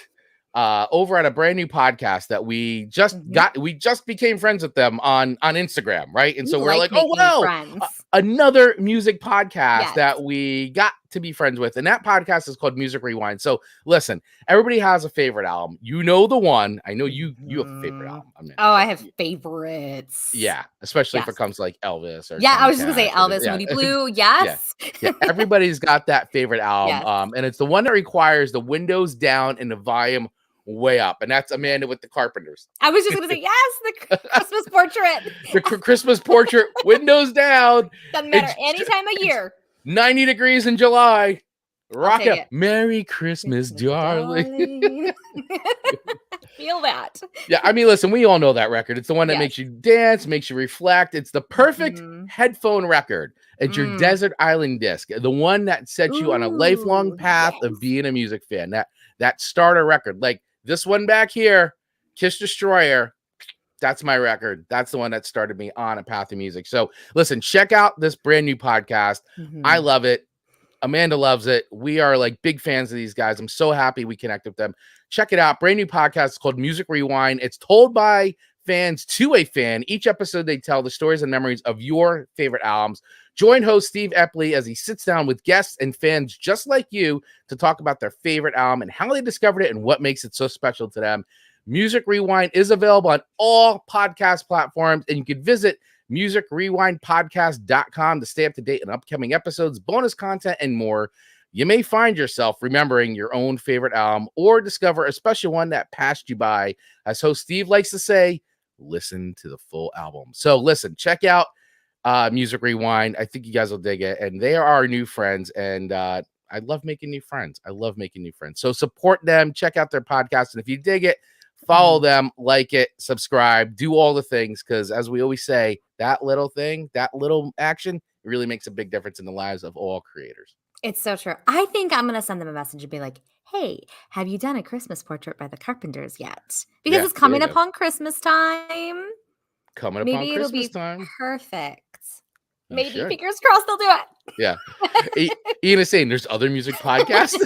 a brand new podcast that we just got. We just became friends with them on Instagram, right? And so we're like, oh wow, another music podcast that we got to be friends with. And that podcast is called Music Rewind. So listen, everybody has a favorite album. You know the one. I know you have a favorite album. I have favorites. Yeah, especially if it comes to like Elvis or I was just gonna say Elvis, Moody Blue. Yes. Yeah. Everybody's got that favorite album. And it's the one that requires the windows down and the volume way up, and that's Amanda with the Carpenters. I was just gonna say the Christmas portrait. The Christmas portrait, windows down. Doesn't matter any time of year. 90 degrees in July. Rock it. Merry Christmas, darling. Feel that. Yeah, I mean, listen, we all know that record. It's the one that makes you dance, makes you reflect. It's the perfect headphone record. It's your desert island disc, the one that sets you on a lifelong path of being a music fan. That starter record, like this one back here, Kiss Destroyer. That's my record. That's the one that started me on a path of music. So listen, check out this brand new podcast. I love it. Amanda loves it. We are like big fans of these guys. I'm so happy we connect with them. Check it out. Brand new podcast. It's called Music Rewind. It's told by fans to a fan. Each episode, they tell the stories and memories of your favorite albums. Join host Steve Epley as he sits down with guests and fans just like you to talk about their favorite album and how they discovered it and what makes it so special to them. Music Rewind is available on all podcast platforms, and you can visit musicrewindpodcast.com to stay up to date on upcoming episodes, bonus content, and more. You may find yourself remembering your own favorite album or discover a special one that passed you by. As host Steve likes to say, listen to the full album. So listen, check out Music Rewind. I think you guys will dig it. And they are our new friends. And I love making new friends. So support them. Check out their podcast. And if you dig it, follow them, like it, subscribe, do all the things. Because as we always say, that little thing, that little action really makes a big difference in the lives of all creators. It's so true. I think I'm going to send them a message and be like, hey, have you done a Christmas portrait by the Carpenters yet? Because it's coming upon Christmas time. Maybe it'll be perfect. Maybe, fingers crossed, they'll do it. Yeah. Ian is saying there's other music podcasts.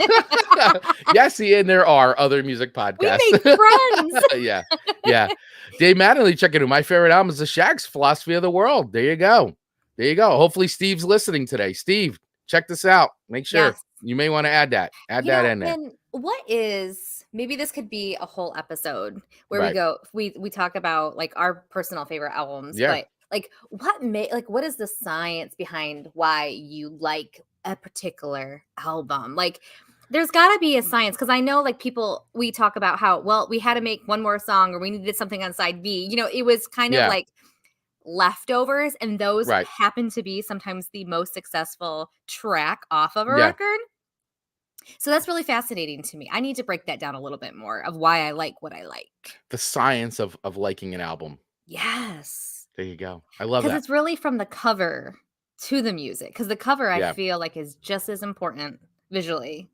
Yes, Ian, there are other music podcasts. We make friends. Yeah. Dave Mattingly checking in. My favorite album is The Shag's Philosophy of the World. There you go. Hopefully Steve's listening today. Steve, check this out. Make sure. Yes. You may want to add that. Add that in there. And maybe this could be a whole episode where we talk about like our personal favorite albums. Yeah. But like what is the science behind why you like a particular album? Like there's got to be a science, because I know like we talk about how, well, we had to make one more song or we needed something on side B. It was kind of like leftovers, and those happen to be sometimes the most successful track off of a record. So that's really fascinating to me. I need to break that down a little bit more of why I like what I like. The science of liking an album. Yes. There you go. I love that. Because it's really from the cover to the music. Because the cover, I feel like, is just as important visually.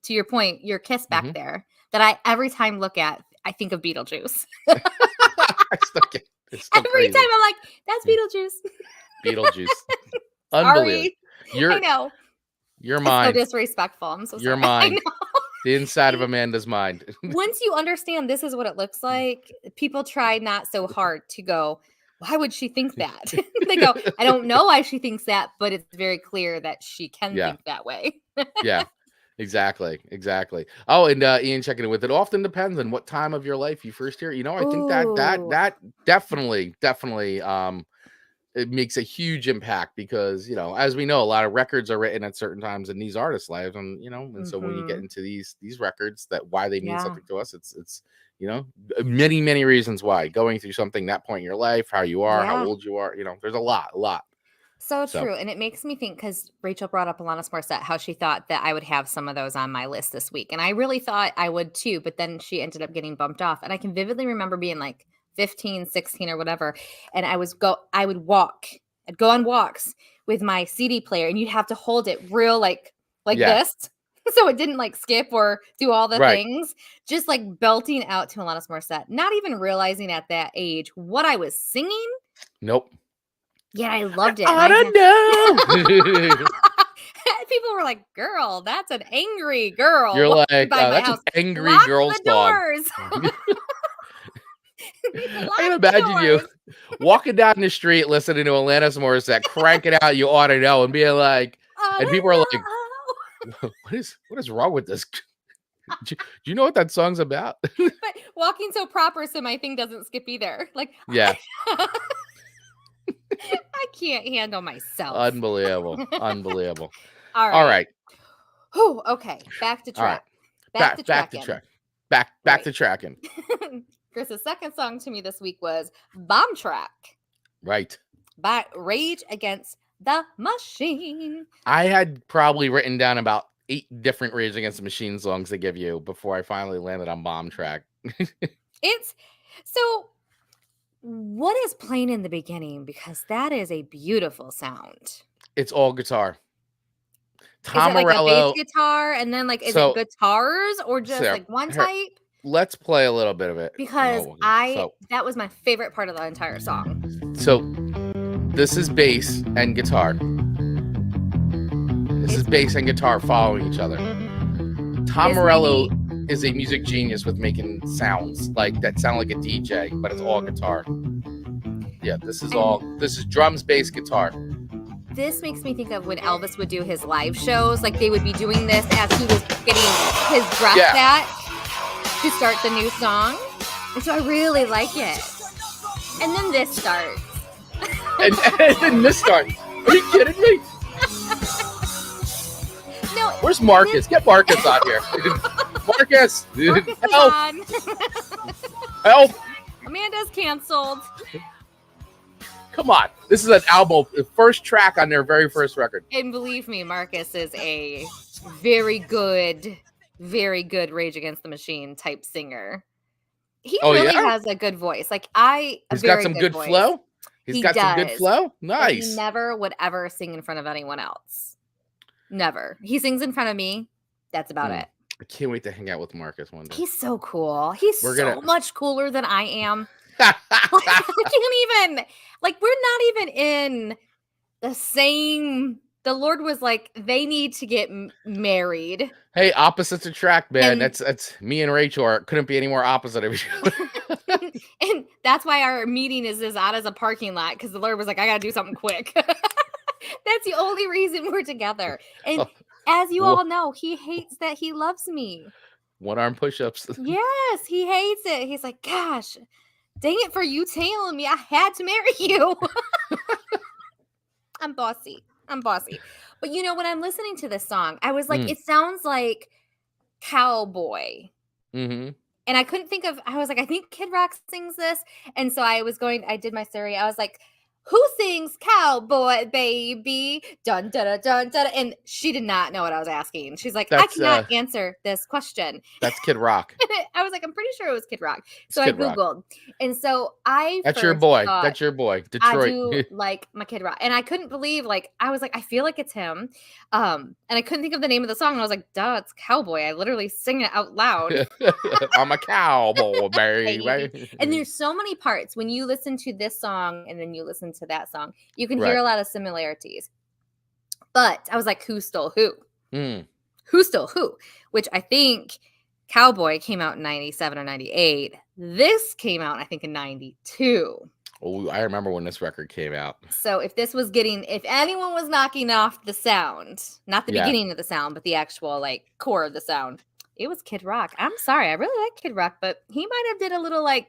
To your point, your kiss back there, that every time look at, I think of Beetlejuice. Every time I'm like, that's Beetlejuice. Unbelievable. I know. Your mind. So disrespectful. I'm so sorry. Your mind. The inside of Amanda's mind. Once you understand this is what it looks like, people try not so hard to go, why would she think that? They go, I don't know why she thinks that, but it's very clear that she can think that way. Yeah, exactly. Oh, and Ian checking in with it. Often depends on what time of your life you first hear. I think that definitely it makes a huge impact, because as we know, a lot of records are written at certain times in these artists' lives, and and so when you get into these records, that why they mean something to us, it's many reasons why. Going through something, that point in your life, how you are, how old you are, there's a lot. So true. And it makes me think, because Rachel brought up Alanis Morissette, how she thought that I would have some of those on my list this week. And I really thought I would too, but then she ended up getting bumped off. And I can vividly remember being like 15, 16 or whatever. And I'd go on walks with my CD player, and you'd have to hold it real like this. So it didn't like skip or do all the things, just like belting out to Alanis Morissette, not even realizing at that age what I was singing. Nope. Yeah, I loved it. I don't know. People were like, girl, that's an angry girl. You're like, that's an angry girl song. I can imagine you walking down the street listening to Alanis Morissette, cranking out You Ought to Know, and being like, and people are like, what is wrong with this? Do you know what that song's about? But walking so proper, so my thing doesn't skip either. Like, yeah. I can't handle myself. Unbelievable. All right. Oh, okay. Back to track. Right. Back to track. Back to tracking. Chris's second song to me this week was Bombtrack. Right. By Rage Against the Machine. I had probably written down about 8 different Rage Against the Machine songs to give you before I finally landed on Bombtrack. So what is playing in the beginning? Because that is a beautiful sound. It's all guitar. Tom Morello. Is it like a bass guitar, and then like, is it guitars or just like one type? Let's play a little bit of it. Because that was my favorite part of the entire song. So this is bass and guitar. This is bass and guitar following each other. Tom Morello is a music genius with making sounds like that sound like a DJ, but it's all guitar. Yeah, this is drums, bass, guitar. This makes me think of when Elvis would do his live shows. Like they would be doing this as he was getting his breath back to start the new song. And so I really like it. And then this starts. and then this starts. Are you kidding me? No. Where's Marcus? Get Marcus on here. Marcus, help. Help. Amanda's canceled. Come on. This is an album, the first track on their very first record. And believe me, Marcus is a very good Rage Against the Machine type singer. He really has a good voice. Like he's got some good flow. He's got some good flow. Nice. He never would ever sing in front of anyone else. Never. He sings in front of me. That's about it. I can't wait to hang out with Marcus one day. He's so cool. He's so much cooler than I am. I can't even, like, we're not even in the same. The Lord was like, they need to get married. Hey, opposites attract, man. That's me and Rachel couldn't be any more opposite of each other. And that's why our meeting is as odd as a parking lot, because the Lord was like, I gotta do something quick. That's the only reason we're together. And as you all know, he hates that he loves me. One-arm push-ups. Yes, he hates it. He's like, gosh, dang it for you telling me I had to marry you. I'm bossy. But you know, when I'm listening to this song, I was like, it sounds like cowboy. Mm-hmm. And I couldn't think of, I was like, I think Kid Rock sings this. And so I did my Siri. I was like, who sings Cowboy Baby? Dun, dun, dun, dun, dun. And she did not know what I was asking. She's like, I cannot answer this question. That's Kid Rock. I was like, I'm pretty sure it was Kid Rock. So I Googled. And so That's your boy. That's your boy. Detroit. I do like my Kid Rock. And I couldn't believe, like, I was like, I feel like it's him. And I couldn't think of the name of the song. And I was like, duh, it's Cowboy. I literally sing it out loud. I'm a cowboy, baby. And there's so many parts when you listen to this song and then you listen to that song, you can hear a lot of similarities. But I was like, who stole who? Who stole who? Which I think Cowboy came out in 97 or 98. This came out, I think, in 92. Oh, I remember when this record came out. So if anyone was knocking off the sound, not the beginning of the sound, but the actual like core of the sound, it was Kid Rock. I'm sorry, I really like Kid Rock, but he might have did a little like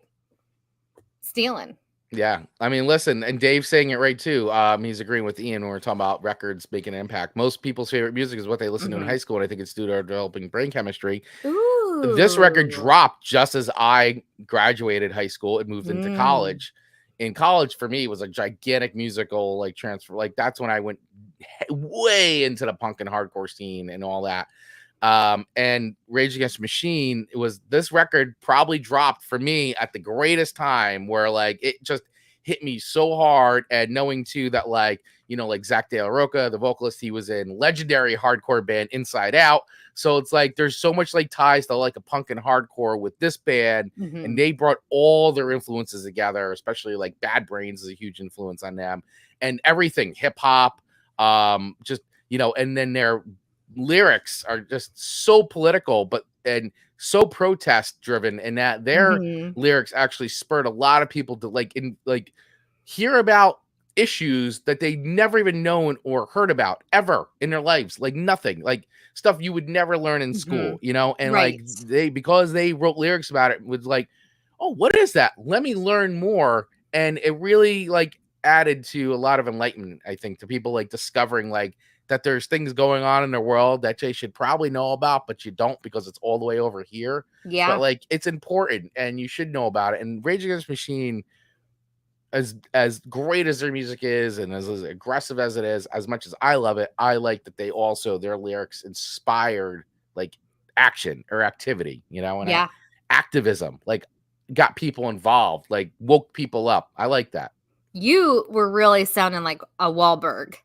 stealing. Yeah, I mean, listen, and Dave's saying it right too. He's agreeing with Ian when we're talking about records making an impact. Most people's favorite music is what they listen to in high school, and I think it's due to our developing brain chemistry. Ooh. This record dropped just as I graduated high school and moved into college. In college, for me, was a gigantic musical like transfer. Like that's when I went way into the punk and hardcore scene and all that. And Rage Against the Machine, this record probably dropped for me at the greatest time where like it just hit me so hard. And knowing too that like, you know, like Zack De La Rocha, the vocalist, he was in legendary hardcore band Inside Out. So it's like there's so much like ties to like a punk and hardcore with this band, and they brought all their influences together, especially like Bad Brains is a huge influence on them, and everything hip hop, just, you know, and then their lyrics are just so political and so protest driven, and that their lyrics actually spurred a lot of people to hear about issues that they never even known or heard about ever in their lives, like nothing, like stuff you would never learn in school, you know, and like because they wrote lyrics about it was like, oh, what is that? Let me learn more. And it really like added to a lot of enlightenment, I think, to people like discovering like that there's things going on in the world that they should probably know about, but you don't because it's all the way over here. Yeah. But like it's important and you should know about it. And Rage Against the Machine, as great as their music is and as aggressive as it is, as much as I love it, I like that their lyrics inspired like action or activity, you know, and activism, like got people involved, like woke people up. I like that. You were really sounding like a Wahlberg.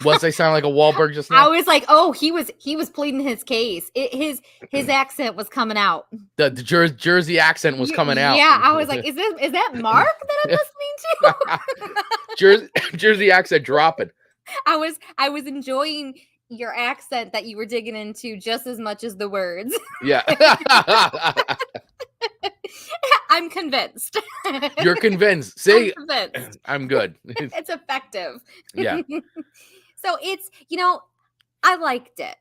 Was I sound like a Wahlberg just now? I was like, oh, he was pleading his case. His accent was coming out. The Jersey accent was coming out. Yeah, I was like, is that Mark that I'm listening to? Jersey accent dropping. I was enjoying your accent that you were digging into just as much as the words. Yeah. I'm convinced. You're convinced. See, I'm convinced. I'm good. It's effective. Yeah. So it's, I liked it.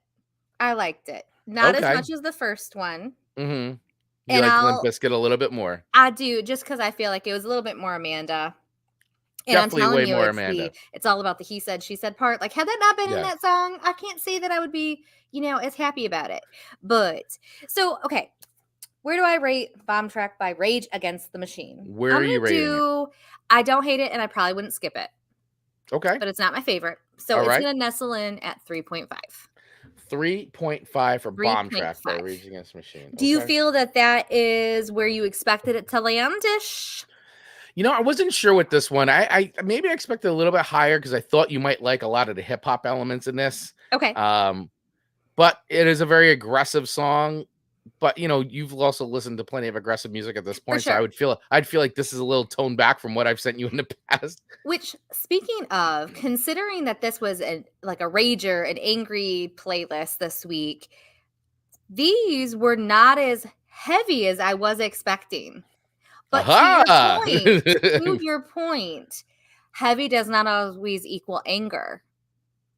Not as much as the first one. Mm-hmm. You And like Limp Bizkit a little bit more. I do, just because I feel like it was a little bit more Amanda. And Definitely I'm telling way you, more Amanda. it's all about the he said, she said part. Like, had that not been in Yeah. that song, I can't say that I would be, as happy about it. But, so, okay. Where do I rate Bombtrack by Rage Against the Machine? Where are you rating it? I don't hate it, and I probably wouldn't skip it. Okay. But it's not my favorite. So All it's right. going to nestle in at 3.5. 3.5 for Bombtrack by 3.5. Rage Against the Machine. Do you feel that is where you expected it to land-ish? I wasn't sure with this one. I maybe I expected a little bit higher because I thought you might like a lot of the hip hop elements in this. Okay. But it is a very aggressive song. But you've also listened to plenty of aggressive music at this point, sure. so I'd feel like this is a little toned back from what I've sent you in the past. Which, speaking of, considering that this was a rager, an angry playlist this week, these were not as heavy as I was expecting. But to your point, heavy does not always equal anger.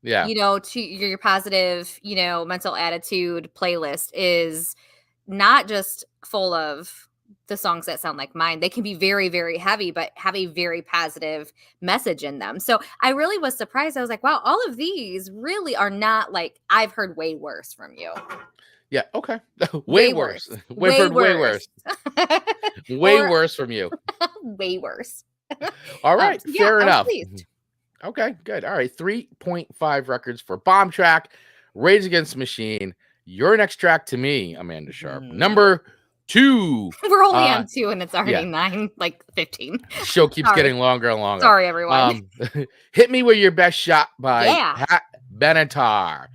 Yeah. To your positive, mental attitude playlist is not just full of the songs that sound like mine. They can be very, very heavy, but have a very positive message in them. So I really was surprised. I was like, wow, all of these really are not like, I've heard way worse from you. Yeah. Okay. Way worse. Way worse. Way worse from you. Way worse. All right. Fair enough. Pleased. Okay, good. All right. 3.5 records for Bombtrack, Rage Against the Machine. Your next track to me, Amanda Sharp. Number 2. We're only on 2 and it's already 9:15. Show keeps getting longer and longer. Sorry, everyone. Hit Me With Your Best Shot by Pat Benatar.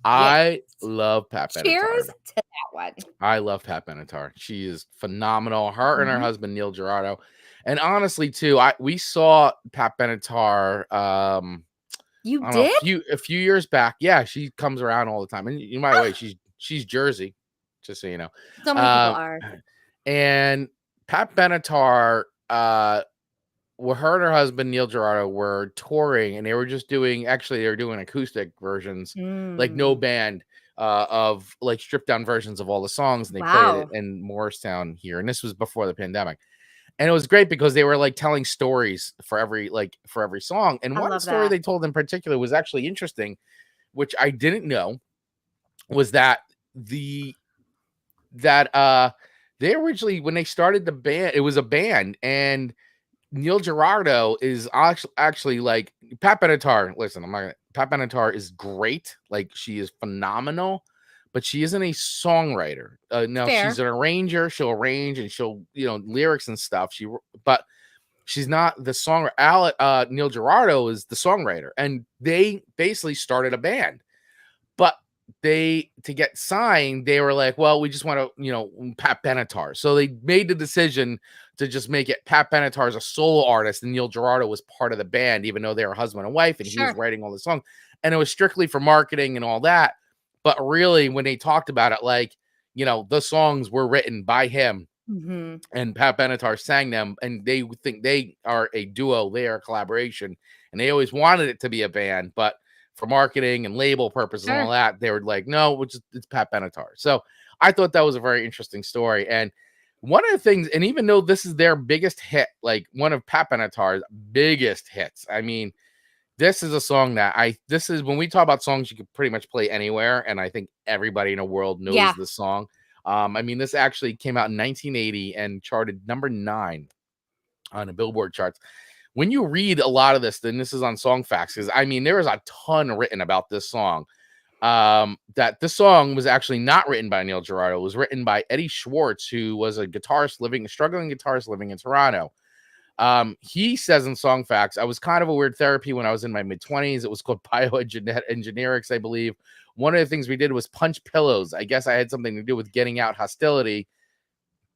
I love Pat Benatar. Cheers to that one. I love Pat Benatar. She is phenomenal. Her and her husband, Neil Girardo. And honestly, too, we saw Pat Benatar. You did? A few years back. Yeah, she comes around all the time. And by the way, she's Jersey, just so you know. So many people are. And Pat Benatar, her and her husband Neil Girardo were touring, and they were doing acoustic versions, like no band, of like stripped down versions of all the songs, and they played it in Morristown here. And this was before the pandemic. And it was great because they were like telling stories for every song. And one story they told in particular was actually interesting, which I didn't know, was that they originally, when they started the band, it was a band, and Neil Girardo is actually like Pat Benatar. Listen, Pat Benatar is great. Like, she is phenomenal. But she isn't a songwriter. Now she's an arranger. She'll arrange and she'll, lyrics and stuff. But she's not the songwriter. Neil Girardo is the songwriter, and they basically started a band. But to get signed, they were like, well, we just want to, Pat Benatar. So they made the decision to just make it Pat Benatar as a solo artist, and Neil Girardo was part of the band, even though they were husband and wife, and he was writing all the songs. And it was strictly for marketing and all that. But really, when they talked about it, like, the songs were written by him, and Pat Benatar sang them, and they think they are a duo, they are a collaboration, and they always wanted it to be a band, but for marketing and label purposes and all that, they were like, no, it's Pat Benatar. So I thought that was a very interesting story. And one of the things, and even though this is their biggest hit, like one of Pat Benatar's biggest hits, I mean, this is a song that when we talk about songs you could pretty much play anywhere, and I think everybody in the world knows this song. I mean, this actually came out in 1980 and charted number 9 on the Billboard charts. When you read a lot of this, then this is on Song Facts, because I mean, there is a ton written about this song. That this song was actually not written by Neil Girardo. It was written by Eddie Schwartz, who was a struggling guitarist living in Toronto. He says in Song Facts, I was kind of a weird therapy when I was in my mid-20s. It was called bioengineerics, I believe. One of the things we did was punch pillows. I guess I had something to do with getting out hostility.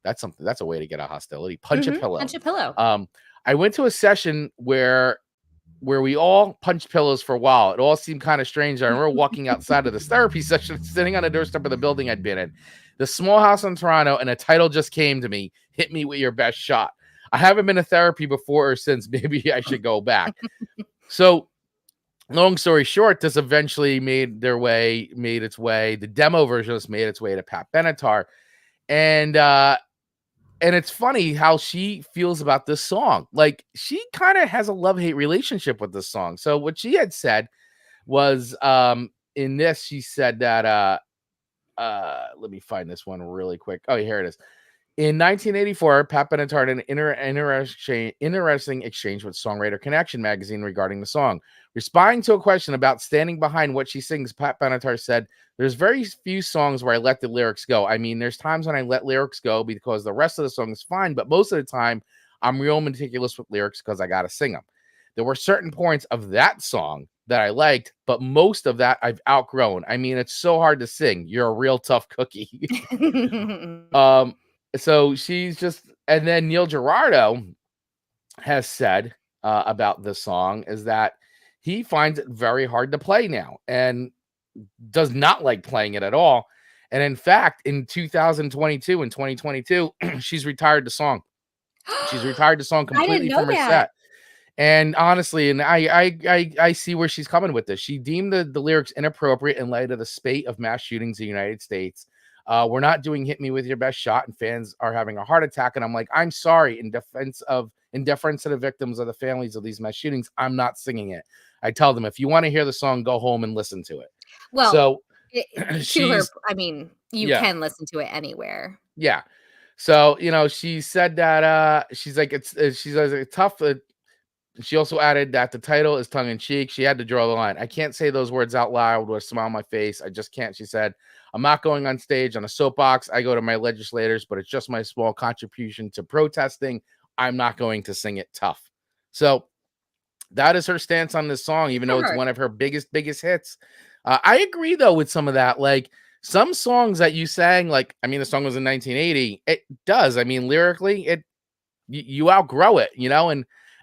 That's a way to get out hostility. Punch a pillow. Punch a pillow. I went to a session where where we all punched pillows for a while. It all seemed kind of strange. I remember walking outside of this therapy session, sitting on the doorstep of the building I'd been in, the small house in Toronto, and a title just came to me, Hit Me With Your Best Shot. I haven't been to therapy before or since. Maybe I should go back. So long story short, this eventually made its way. The demo version just made its way to Pat Benatar. And it's funny how she feels about this song. Like, she kind of has a love-hate relationship with this song. So what she had said was, in this, she said that, let me find this one really quick. Oh, here it is. In 1984, Pat Benatar had an interesting exchange with Songwriter Connection magazine regarding the song. Responding to a question about standing behind what she sings, Pat Benatar said, "There's very few songs where I let the lyrics go. I mean, there's times when I let lyrics go because the rest of the song is fine, but most of the time, I'm real meticulous with lyrics because I got to sing them. There were certain points of that song that I liked, but most of that I've outgrown. I mean, it's so hard to sing. You're a real tough cookie." So she's just, and then Neil Girardo has said about this song is that he finds it very hard to play now and does not like playing it at all. And in fact, in 2022 and 2022, she's retired the song. She's retired the song completely from her set. And honestly, and I see where she's coming with this. She deemed the lyrics inappropriate in light of the spate of mass shootings in the United States. We're not doing Hit Me With Your Best Shot, and fans are having a heart attack. And I'm like, I'm sorry, in deference to the victims of the families of these mass shootings, I'm not singing it. I tell them, if you want to hear the song, go home and listen to it. Well, so to her, I mean, you can listen to it anywhere. Yeah. So, she said that she's like, she's like tough. She also added that the title is tongue in cheek. She had to draw the line. I can't say those words out loud with a smile on my face. I just can't. She said, I'm not going on stage on a soapbox. I go to my legislators, but it's just my small contribution to protesting. I'm not going to sing it tough. So that is her stance on this song, even though it's one of her biggest hits. I agree, though, with some of that. Like, some songs that you sang, like, I mean, the song was in 1980. It does. I mean, lyrically, you outgrow it,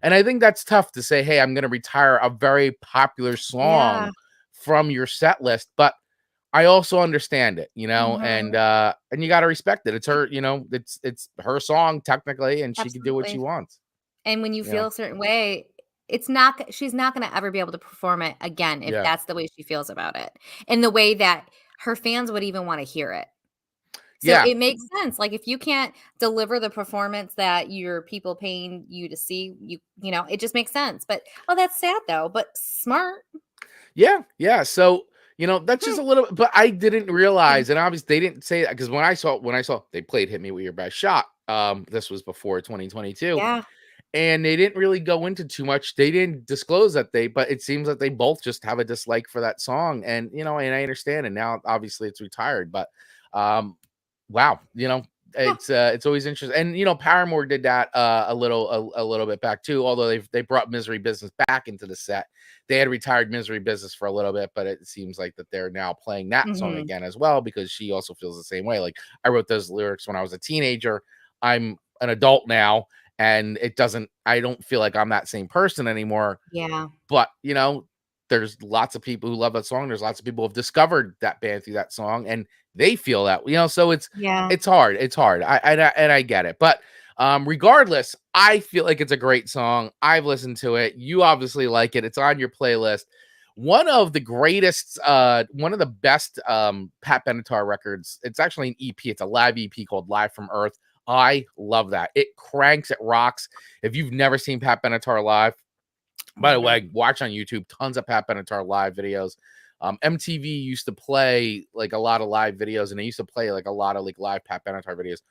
and I think that's tough to say, hey, I'm going to retire a very popular song from your set list. But I also understand it, and you got to respect it. It's her, it's her song technically, and she can do what she wants. And when you feel a certain way, she's not going to ever be able to perform it again if that's the way she feels about it, and the way that her fans would even want to hear it. So it makes sense. Like, if you can't deliver the performance that your people paying you to see, it just makes sense. But that's sad though, but smart. Yeah. So that's just a little, but I didn't realize, and obviously they didn't say that, because when I saw they played Hit Me With Your Best Shot, this was before 2022. Yeah. And they didn't really go into too much. They didn't disclose that but it seems that they both just have a dislike for that song. And, and I understand. And now obviously it's retired, but, wow, it's always interesting. And Paramore did that a little bit back too, although they brought Misery Business back into the set. They had retired Misery Business for a little bit, but it seems like that they're now playing that song again as well, because she also feels the same way. Like, I wrote those lyrics when I was a teenager. I'm an adult now, and I don't feel like I'm that same person anymore. Yeah. But there's lots of people who love that song. There's lots of people who have discovered that band through that song, and they feel that, so it's hard. It's hard. I get it. But regardless, I feel like it's a great song. I've listened to it. You obviously like it. It's on your playlist. One of the greatest, one of the best Pat Benatar records. It's actually an EP. It's a live EP called Live from Earth. I love that. It cranks, it rocks. If you've never seen Pat Benatar live, by the way, watch on YouTube, tons of Pat Benatar live videos. MTV used to play like a lot of live videos, and they used to play like a lot of like live Pat Benatar videos.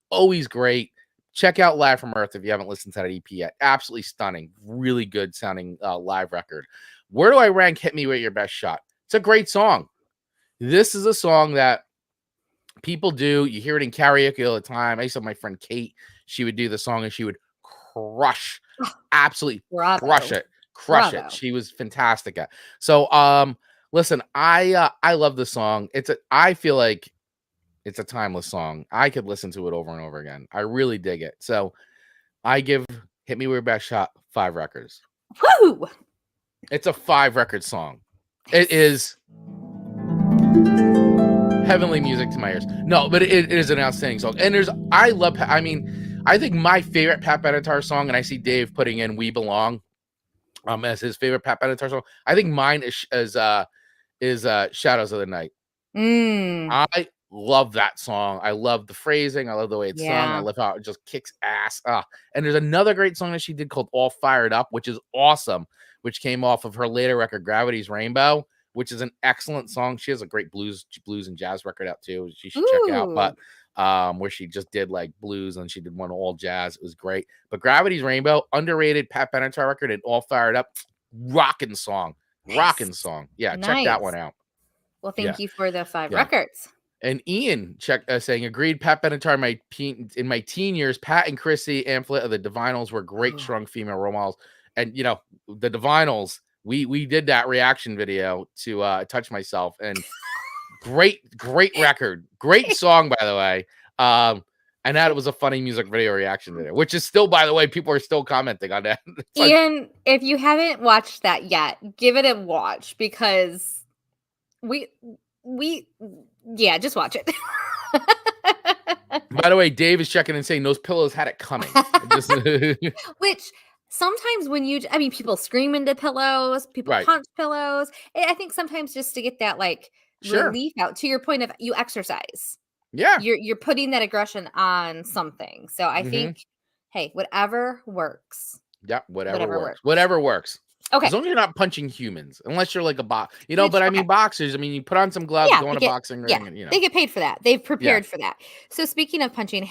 Always great. Check out Live from Earth if you haven't listened to that EP yet. Absolutely stunning. Really good sounding live record. Where do I rank Hit Me With Your Best Shot? It's a great song. This is a song that people do. You hear it in karaoke all the time. I used to have my friend Kate. She would do the song and she would absolutely crush it. She was fantastic at. So listen, I love the song. I feel like it's a timeless song. I could listen to it over and over again. I really dig it. So I give Hit Me With Your Best Shot 5 records. Woo! It's a 5-record song. It is heavenly music to my ears. No, but it is an outstanding song. And I think my favorite Pat Benatar song, and I see Dave putting in "We Belong" as his favorite Pat Benatar song. I think mine is "Shadows of the Night." I love that song. I love the phrasing. I love the way it's sung. I love how it just kicks ass. And there's another great song that she did called "All Fired Up," which is awesome, which came off of her later record, Gravity's Rainbow, which is an excellent song. She has a great blues and jazz record out too. You should check it out. But where she just did like blues and she did one all jazz. It was great. But Gravity's Rainbow, underrated Pat Benatar record, and All Fired Up, rocking song. Rocking song. Yeah, check that one out. Well, thank you for the 5 records. And Ian saying, agreed, Pat Benatar in my teen years, Pat and Chrissy Amphlett of the Divinals were great, strong female role models. And, you know, the Divinals, we did that reaction video to Touch Myself. And great record. Great song, by the way. And that was a funny music video reaction video, which is still, by the way, people are still commenting on that. Ian, if you haven't watched that yet, give it a watch because just watch it. By the way, Dave is checking and saying those pillows had it coming. Which sometimes people scream into pillows, people punch pillows. I think sometimes just to get that relief out, to your point of you exercise. Yeah. You're putting that aggression on something. So I think, hey, whatever works. Yeah, whatever works. Whatever works. Okay. As long as you're not punching humans, unless you're like a box, I mean, boxers, you put on some gloves, go in a boxing ring. And, they get paid for that. They've prepared for that. So speaking of punching,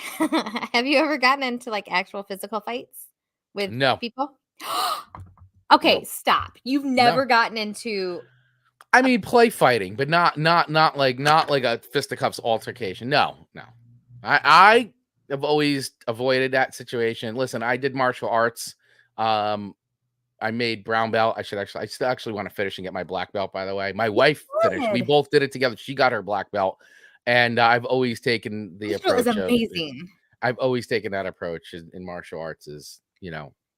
have you ever gotten into actual physical fights with people? Okay, stop. You've never gotten into. I mean, play fighting, but not like a fisticuffs altercation. No. I have always avoided that situation. Listen, I did martial arts. I made brown belt. I still actually want to finish and get my black belt, by the way. My wife finished. We both did it together. She got her black belt. And I've always taken the approach. It was amazing. I've always taken that approach in martial arts is,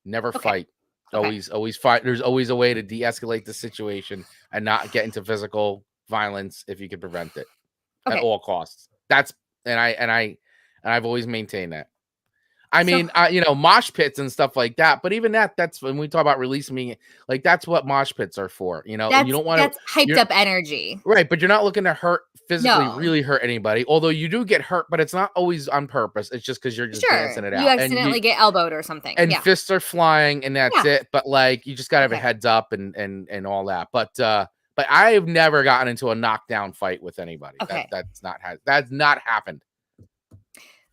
never fight. Always fight. There's always a way to de-escalate the situation and not get into physical violence if you can prevent it at all costs. I've always maintained that. I mean, mosh pits and stuff like that. But even that's when we talk about releasing, that's what mosh pits are for. You don't want that's hyped up energy, right? But you're not looking to really hurt anybody. Although you do get hurt, but it's not always on purpose. It's just because you're just dancing it out. You accidentally get elbowed or something, and fists are flying, and that's it. But you just gotta have a heads up and all that. But I have never gotten into a knockdown fight with anybody. Okay. That's not happened.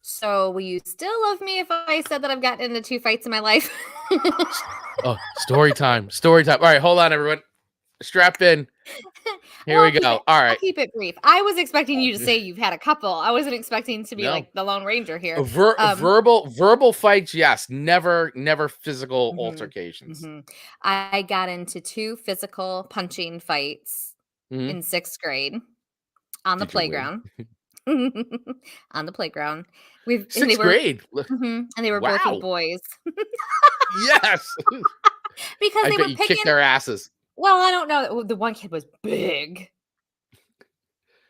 So will you still love me if I said that I've gotten into 2 fights in my life? Oh, story time. All right, hold on, everyone. Strap in. Here we go. All right. I'll keep it brief. I was expecting you to say you've had a couple. I wasn't expecting to be like the Lone Ranger here. Verbal fights, yes. Never physical altercations. I got into 2 physical punching fights in 6th grade on the playground. On the playground. 6th grade. And they were both with boys. Yes. Because they were picking, kicked their asses. Well, I don't know. The one kid was big.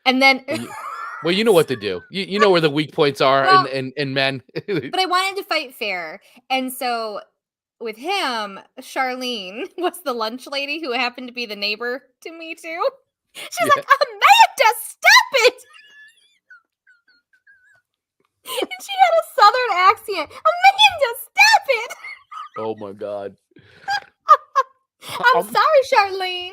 And then well, you know what to do. You know where the weak points are in men. But I wanted to fight fair. And so with him, Charlene was the lunch lady who happened to be the neighbor to me too. She's like, Amanda, stop it. And she had a southern accent. Amanda, stop it. Oh my God. I'm sorry, Charlene.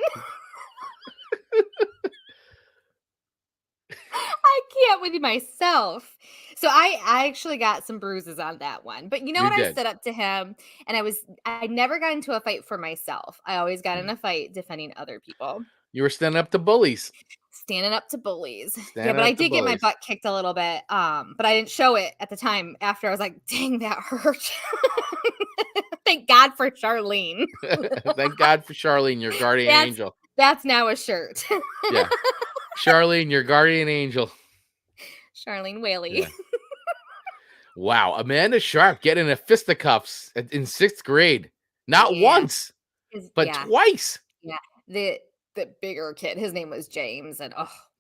I can't with myself. So I actually got some bruises on that one. But you know what? I stood up to him and I never got into a fight for myself. I always got in a fight defending other people. You were standing up to bullies. But I did get my butt kicked a little bit. But I didn't show it at the time. After I was like, dang, that hurt. Thank God for Charlene. Thank God for Charlene, your guardian angel. That's now a shirt. Yeah. Charlene, your guardian angel. Charlene Whaley. Yeah. Wow. Amanda Sharp getting a fisticuffs in 6th grade. Not once, but twice. Yeah, the bigger kid, his name was James, and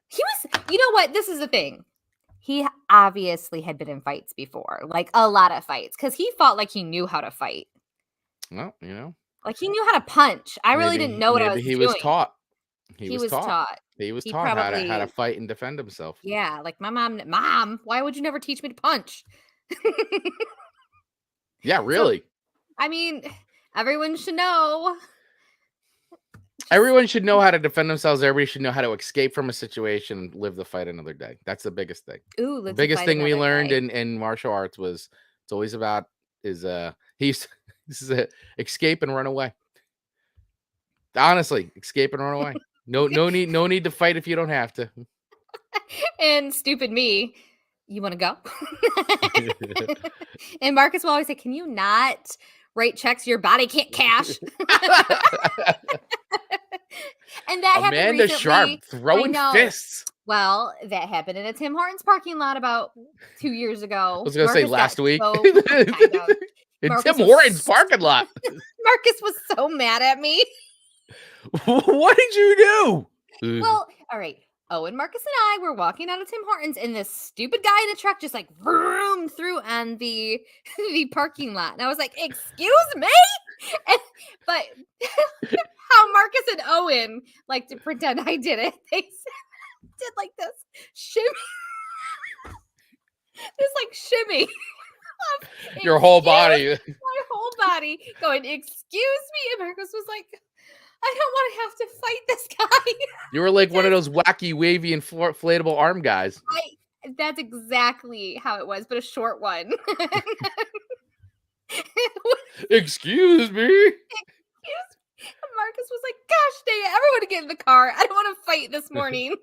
he was. You know what? This is the thing. He obviously had been in fights before, like a lot of fights, because he fought like he knew how to fight. Well, you know, like he knew how to punch. I really didn't know what I was maybe he doing. was taught. He was taught. He was He taught probably, how to fight and defend himself. Yeah, like my mom, why would you never teach me to punch? Yeah, really. So, I mean, everyone should know. Everyone should know how to defend themselves. Everybody should know how to escape from a situation and live the fight another day. That's the biggest thing. Ooh, the biggest thing we learned in martial arts was it's always about this is escape and run away. Honestly, escape and run away. No need to fight if you don't have to. And stupid me, you want to go? And Marcus will always say, "Can you not write checks your body can't cash?" And that happened Amanda recently. Sharp throwing fists. Well, that happened in a Tim Hortons parking lot about 2 years ago. I was going to say last week. In Marcus Tim Hortons parking lot. Marcus was so mad at me. What did you do? Well, all right. Owen, Marcus, and I were walking out of Tim Hortons, and this stupid guy in the truck just like vroom through on the parking lot, and I was like, "Excuse me," but how Marcus and Owen like to pretend I did it. They did like this shimmy, this like shimmy. Your whole body. My whole body going, "Excuse me," and Marcus was like, "I don't want to have to fight this guy." You were like one of those wacky, wavy, inflatable arm guys. That's exactly how it was, but a short one. Excuse me. Marcus was like, "Gosh dang it, everyone get in the car. I don't want to fight this morning."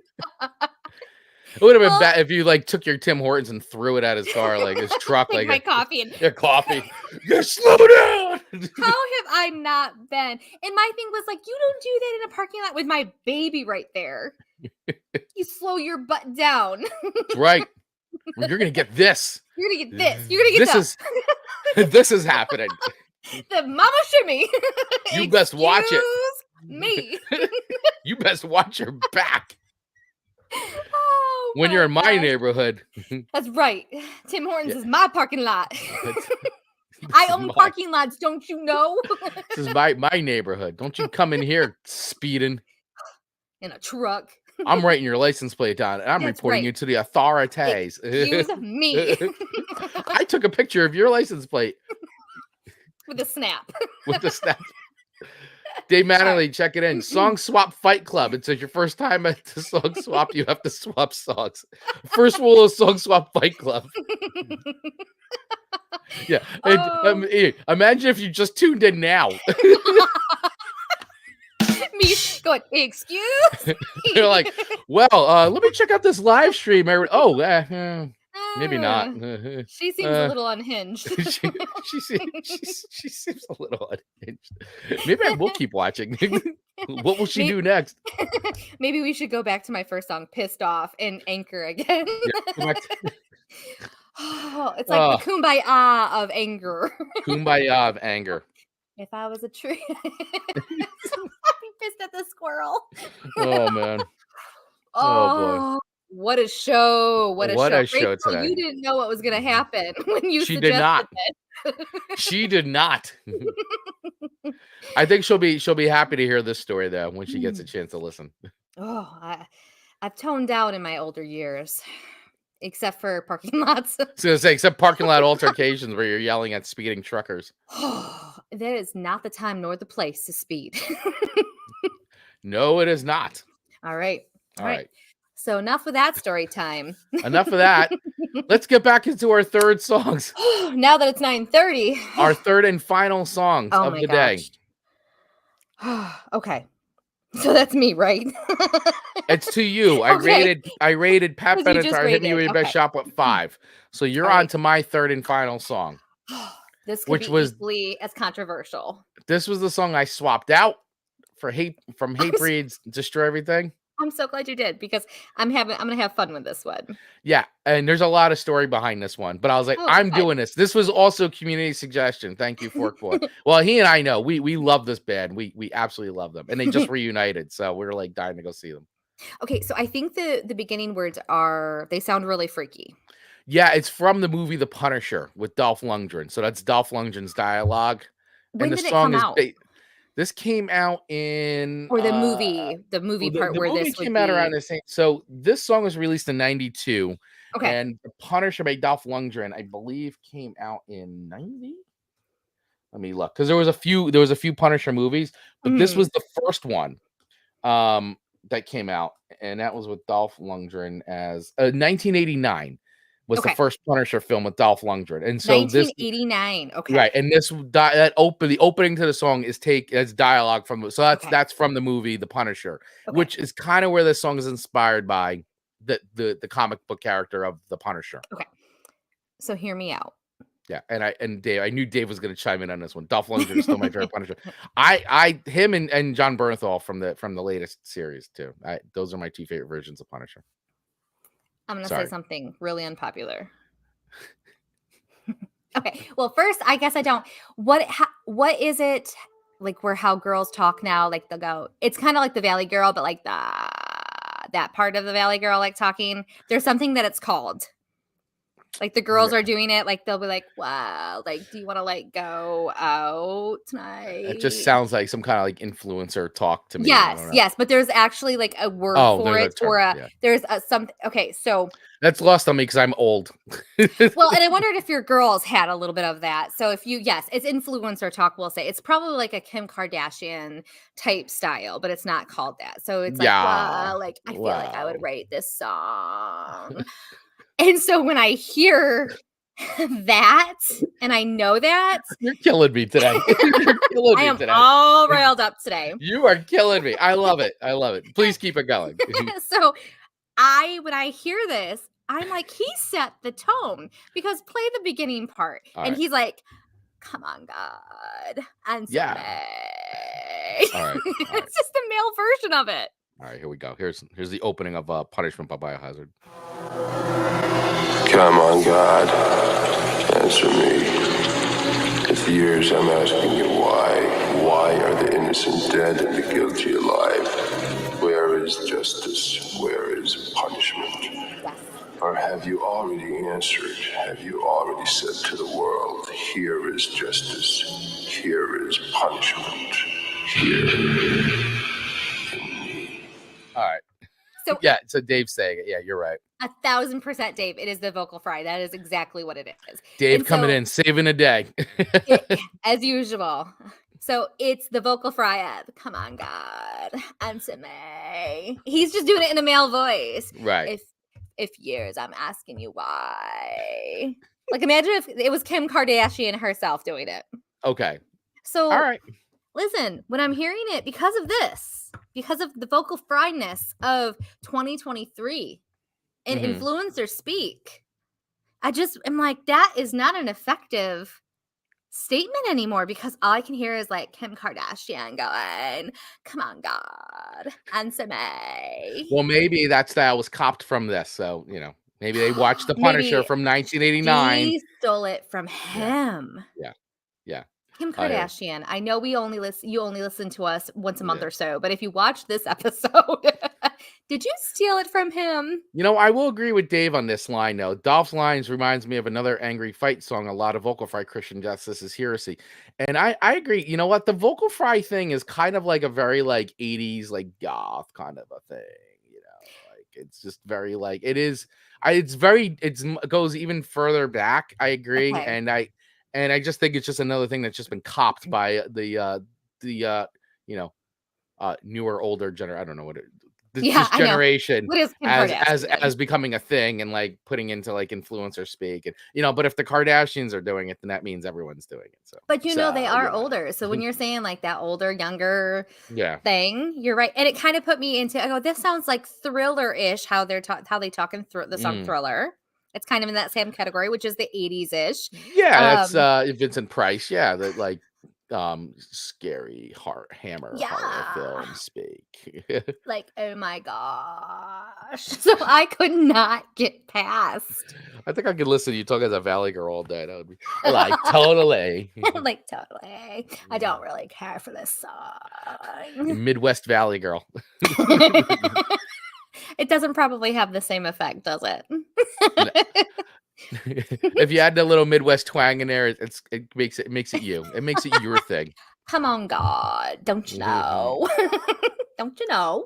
It would have been bad if you like took your Tim Hortons and threw it at his car, like his truck, like my coffee and your coffee. Just slow down. How have I not been? And my thing was like, you don't do that in a parking lot with my baby right there. You slow your butt down. That's right. You're gonna get this. You're gonna get this. You're gonna get this. This is happening. The mama shimmy. You best watch it. Me. You best watch your back. Oh, when you're in my neighborhood. That's right. Tim Hortons is my parking lot. I own parking lots, don't you know? This is my neighborhood. Don't you come in here speeding. In a truck. I'm writing your license plate down, and I'm reporting you to the authorities. Excuse me. I took a picture of your license plate. With a snap. With the snap. Dave Mattingly, check it in. Song Swap Fight Club. It says your first time at the Song Swap, you have to swap songs. First rule of Song Swap Fight Club. Yeah. Imagine if you just tuned in now. Me going, excuse me. You're like, well, let me check out this live stream. Maybe not. She seems a little unhinged. she seems a little unhinged. Maybe I will keep watching. What will she do next? Maybe we should go back to my first song, Pissed Off, and anchor again. Yeah, it's like the kumbaya of anger. Kumbaya of anger. If I was a tree, I'd be pissed at the squirrel. Oh man. Oh boy. What a show. What a show. Rachel, today. You didn't know what was going to happen when you She did not. She did not. I think she'll be happy to hear this story though when she gets a chance to listen. Oh, I've toned down in my older years. Except for parking lots. I was going to say, except parking lot altercations where you're yelling at speeding truckers. That is not the time nor the place to speed. No, it is not. All right. All right. So enough with that story time. Enough of that. Let's get back into our third songs. Now that it's 9:30. Our third and final songs of the day. Okay. So that's me, right? It's to you. I rated Pat Benatar Hit Me With Your Best Shot with 5. So you're on to my third and final song. This could be equally as controversial. This was the song I swapped out for from Hatebreed's Destroy Everything. I'm so glad you did because I'm gonna have fun with this one. Yeah, and there's a lot of story behind this one, but I was like, Oh, I'm good. doing this. This was also a community suggestion. Thank you, Fork Boy. Well, he and I know we love this band. We absolutely love them, and they just reunited, so we're like dying to go see them. Okay, so I think the beginning words they sound really freaky. Yeah, it's from the movie The Punisher with Dolph Lundgren. So that's Dolph Lundgren's dialogue, When and the did it song come is out? this came out in Or the movie part the where movie this would came out around be the same. So this song was released in '92, okay. and The Punisher by Dolph Lundgren, I believe, came out in '90. Let me look, because there was a few Punisher movies, but this was the first one that came out, and that was with Dolph Lundgren as 1989 was the first Punisher film with Dolph Lundgren, and so 1989. Okay, right, and the opening to the song is as dialogue from, so that's from the movie The Punisher, which is kind of where this song is inspired by the comic book character of the Punisher. Okay, so hear me out. Yeah, and Dave, I knew Dave was going to chime in on this one. Dolph Lundgren is still my favorite Punisher. Him and John Bernthal from the latest series too. Those are my two favorite versions of Punisher. I'm going to say something really unpopular. Okay, well, first, I guess I don't. What is it like? How girls talk now? Like they'll go. It's kind of like the Valley Girl, but like that part of the Valley Girl, like talking. There's something that it's called. Like the girls are doing it, like they'll be like, "Wow, like, do you want to like go out tonight?" It just sounds like some kind of like influencer talk to me. Yes, but there's actually like a word for it, there's something. Okay, so that's lost on me because I'm old. Well, and I wondered if your girls had a little bit of that. So if it's influencer talk. We'll say it's probably like a Kim Kardashian type style, but it's not called that. So it's like, wow, like I feel like I would write this song. And so when I hear that, and I know that, you're killing me today. I am all railed up today. You are killing me. I love it. Please keep it going. So when I hear this, I'm like, he set the tone because play the beginning part, and he's like, "Come on, God," and so All right. It's just the male version of it. All right, here we go. Here's the opening of Punishment by Biohazard. Come on, God, answer me. It's years I'm asking you why. Why are the innocent dead and the guilty alive? Where is justice? Where is punishment? Or have you already answered? Have you already said to the world, here is justice, here is punishment, here in me? All right. So Dave's saying it. Yeah, you're right. 1,000% Dave. It is the vocal fry. That is exactly what it is. Dave coming in, saving a day. As usual. So it's the vocal fry of "Come on, God, answer me." He's just doing it in a male voice. Right. If years I'm asking you why. Like imagine if it was Kim Kardashian herself doing it. Okay. So all right. Listen, when I'm hearing it because of the vocal fryness of 2023 and influencers speak, I just am like, that is not an effective statement anymore because all I can hear is like Kim Kardashian going, "Come on, God, answer me." Well, maybe that style was copped from this. So, maybe they watched The Punisher from 1989. He stole it from him. Yeah. Kim Kardashian. I know you only listen to us once a month or so, but if you watch this episode, did you steal it from him? I will agree with Dave on this line, though. Dolph's lines reminds me of another angry fight song. A lot of vocal fry Christian justice is heresy. And I agree. You know what? The vocal fry thing is kind of like a very like 80s, like goth kind of a thing. Like it's just very like it is. It goes even further back. I agree. Okay. And I just think it's just another thing that's just been copped by the newer, older generation. I don't know what this generation as becoming a thing and like putting into like influencer speak and but if the Kardashians are doing it, then that means everyone's doing it. So, but they are older. So when you're saying like that older, younger thing, you're right. And it kind of put me into this sounds like Thriller-ish how they talk in the song Thriller. It's kind of in that same category, which is the 80s-ish. Yeah, that's Vincent Price. Yeah, that like scary hammer Yeah. horror film speak. Like, oh my gosh. So I could not get past. I think I could listen to you talk as a Valley girl all day. That would be like totally. Like, totally. I don't really care for this song. Midwest Valley girl. It doesn't probably have the same effect, does it? If you add a little Midwest twang in there, it makes it you. It makes it your thing. Come on, God. Don't you know? Don't you know?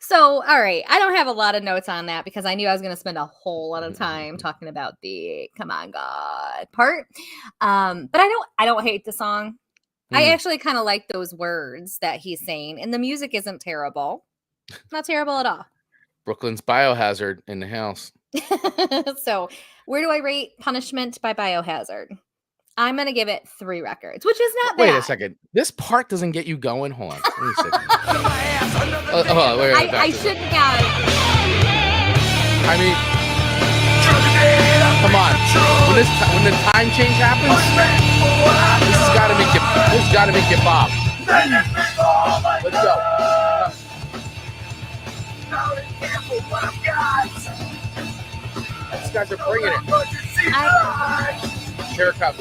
So, all right. I don't have a lot of notes on that because I knew I was going to spend a whole lot of time talking about the "Come on, God" part. But I don't hate the song. I actually kind of like those words that he's saying, and the music isn't terrible. Not terrible at all. Brooklyn's Biohazard in the house. So, where do I rate Punishment by Biohazard? I'm going to give it 3 records, which is not bad. Wait a second. This part doesn't get you going. Hold on. Let me see. I shouldn't have. I mean, come on. When the time change happens, this has got to make you bob. Let's go. These guys are bringing it. Here it comes.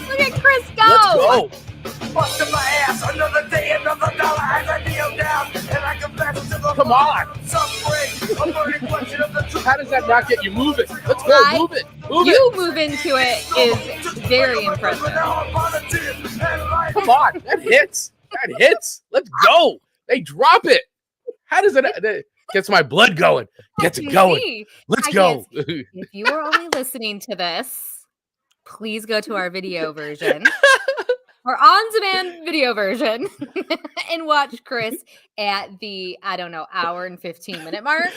Look at Chris go. Let's go. Busting my ass, another day, another dollar as I kneel down, and I confess to the Come on. suffering, a burning question of the truth. How does that not get you moving? Let's go. Move it. Move it. You move into it is very impressive. Come on. That hits. That hits. Let's go. They drop it. How does it gets my blood going? Gets it going. Let's go. If you are only listening to this, please go to our video version or on-demand video version and watch Chris at the, I don't know, hour and 15-minute mark.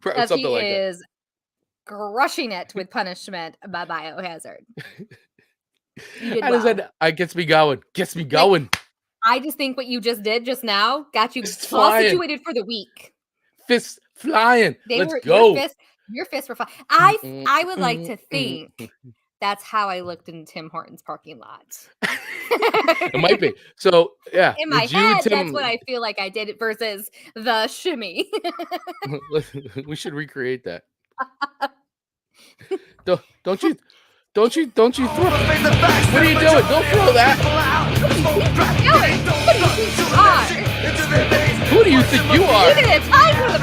Because he is crushing it with Punishment by Biohazard. How does that gets me going? Gets me going. I just think what you just did just now got you all situated for the week. Fists flying. Let's go. Your fists were flying. I would like to think that's how I looked in Tim Hortons parking lot. It might be. So yeah. In my head, that's what I feel like I did it versus the shimmy. We should recreate that. Don't you throw? What are you doing? Don't throw that. Who do you think you are? You didn't have time for the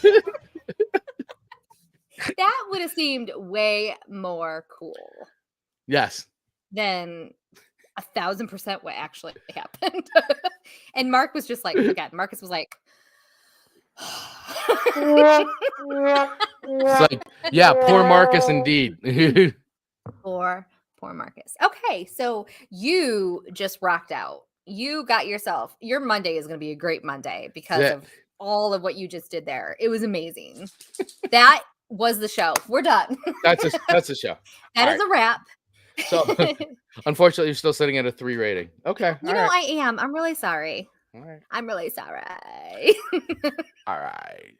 place. That would have seemed way more cool. Yes. Than 1,000% what actually happened. And Mark was just like, again, Marcus was like, it's like, yeah, poor Marcus indeed. Poor Marcus. Okay, so you just rocked out. You got yourself, your Monday is going to be a great Monday because of all of what you just did there. It was amazing. That was the show. We're done. That's a show. That is a wrap. So, unfortunately, you're still sitting at a 3 rating. Okay. You know, I am. I'm really sorry. All right. I'm really sorry. All right.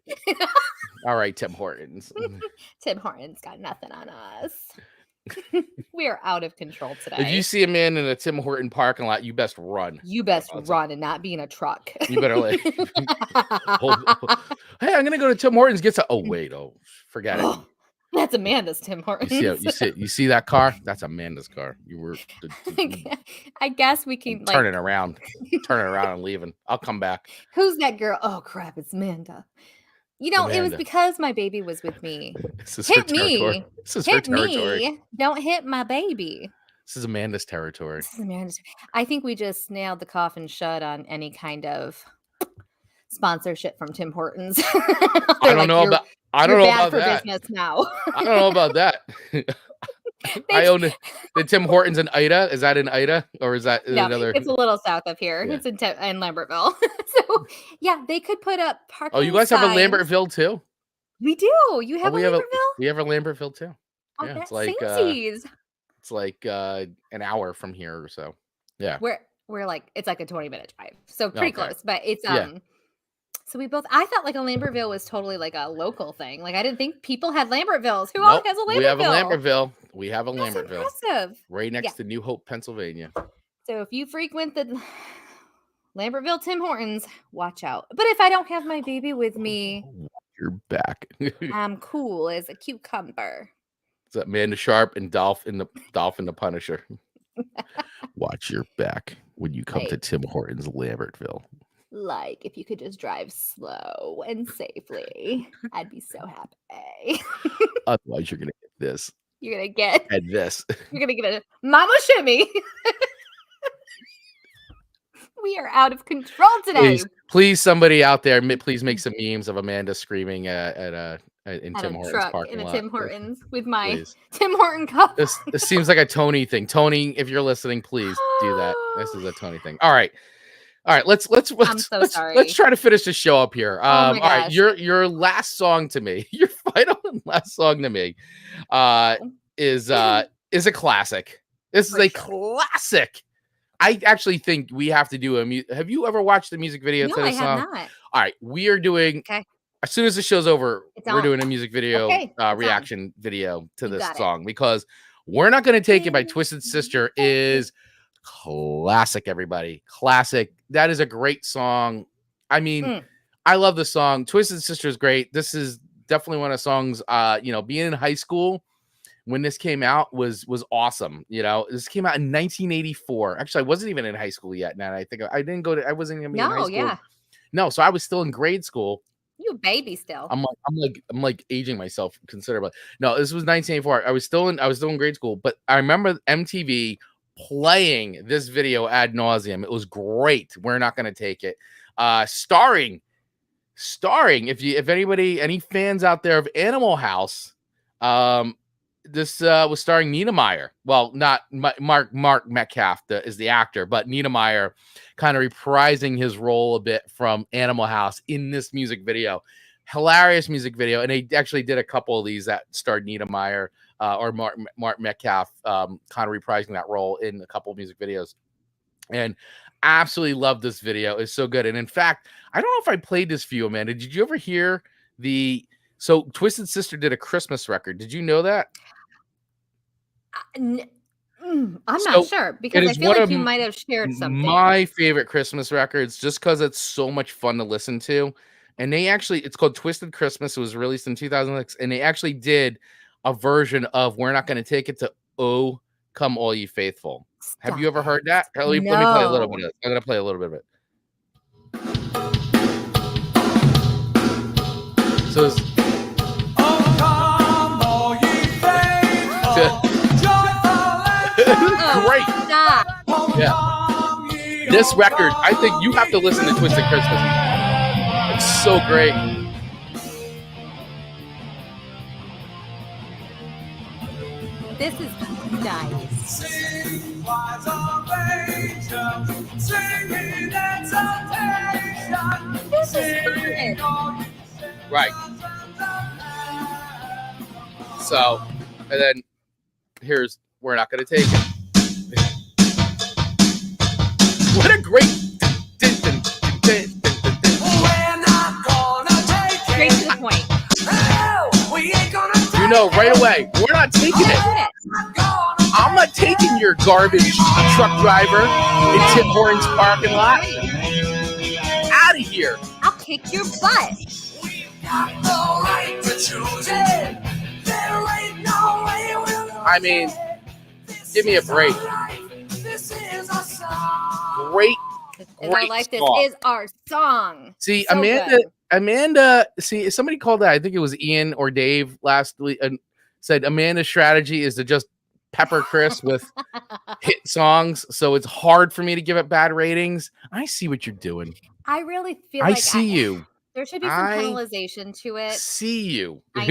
All right, Tim Hortons. Tim Hortons got nothing on us. We are out of control today. If you see a man in a Tim Horton parking lot, you best run. You best run and not be in a truck. You better like, hey, I'm gonna go to Tim Hortons. Get some. Oh wait, forget it. That's Amanda's Tim Hortons. You see that car? That's Amanda's car. You were. I guess we can turn it around and leaving. I'll come back. Who's that girl? Oh crap! It's Amanda. You know, It was because my baby was with me. Hit me. This is her territory. Me. Don't hit my baby. This is Amanda's territory. I think we just nailed the coffin shut on any kind of sponsorship from Tim Hortons. I don't know about that. Business now. I don't know about that. I own the Tim Hortons in Ida. Is that in Ida or is that another? It's a little south of here. Yeah. It's in Lambertville. So yeah, they could put up parking. Oh, you guys have a Lambertville too? We do. You have a Lambertville? We have a Lambertville too. Oh, yeah, that's it's like an hour from here or so. Yeah. We're like it's like a 20-minute drive. So pretty close, but it's So I thought like a Lambertville was totally like a local thing. Like I didn't think people had Lambertvilles. Who all has a Lambertville? We have a Lambertville. We have a That's Lambertville. impressive. Right next to New Hope, Pennsylvania. So if you frequent the Lambertville Tim Hortons, watch out. But if I don't have my baby with me, you're back. I'm cool as a cucumber. It's Amanda Sharp and Dolphin the Punisher. Watch your back when you come to Tim Hortons Lambertville. Like if you could just drive slow and safely, I'd be so happy. Otherwise, you're gonna get this. You're gonna get this. You're gonna get a mama shimmy. We are out of control today. Please, somebody out there, please make some memes of Amanda screaming in Tim Hortons parking lot. Tim Hortons with my please. Tim Horton cup. This seems like a Tony thing. Tony, if you're listening, please do that. This is a Tony thing. All right. Let's try to finish the show up here. All right, your last song to me, your final and last song to me, is a classic. This is a classic. I actually think we have to do have you ever watched the music video to this song? Not. All right, we are doing as soon as the show's over, we're doing a music video reaction video to this song because We're Not Gonna Take It by Twisted Sister is classic, everybody. Classic. That is a great song. I mean, I love the song. Twisted Sister is great. This is definitely one of the songs, being in high school when this came out was awesome. This came out in 1984. Actually, I wasn't even in high school yet. Now I think I wasn't even in high school. Yeah. No, so I was still in grade school. You a baby still. I'm like aging myself considerably. No, this was 1984. I was still in grade school, but I remember MTV playing this video ad nauseum. It was great. We're Not Gonna Take It. Starring if any fans out there of Animal House, this was starring Nina Meyer. Well, not Mark Metcalf is the actor, but Nina Meyer kind of reprising his role a bit from Animal House in this music video. Hilarious music video, and they actually did a couple of these that starred Nina Meyer or Mark Metcalf, kind of reprising that role in a couple of music videos. And absolutely love this video. It's so good. And in fact, I don't know if I played this for you, Amanda. Did you ever hear so Twisted Sister did a Christmas record? Did you know that? I'm not sure because I feel like you might have shared something. My favorite Christmas records, just because it's so much fun to listen to. And it's called Twisted Christmas. It was released in 2006, and they actually did a version of We're Not Gonna Take It to Oh, Come All Ye Faithful. Have you ever heard that? Let me play a little bit of it. I'm gonna play a little bit of it. So it's great. Yeah. This record, I think you have to listen to Twisted Christmas. It's so great. This is nice. This is fun. Right. So, and then here's We're Not Gonna Take It. What a great Straight to the point. Right away, we're not taking it. I'm not taking your garbage truck driver in Tim Hortons parking lot. Out of here. I'll kick your butt. I mean, give me a break. Great. And I like this is our song. See, so Amanda, somebody called that, I think it was Ian or Dave last week, and said Amanda's strategy is to just pepper Chris with hit songs. So it's hard for me to give it bad ratings. I see what you're doing. I really feel I see you. There should be some penalization to it. See you. I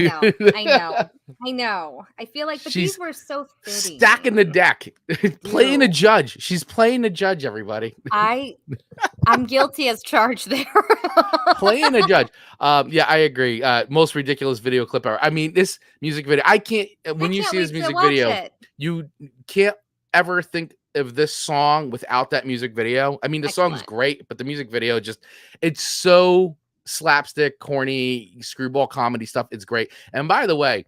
know. I feel like, but these were so fitting. Stacking the deck, playing a judge. She's playing a judge, everybody. I'm guilty as charged there. Playing a judge. Yeah, I agree. Most ridiculous video clip ever. I mean, this music video, when you see this music video, you can't ever think of this song without that music video. I mean, the song's great, but the music video it's so slapstick, corny, screwball comedy stuff. It's great. And by the way,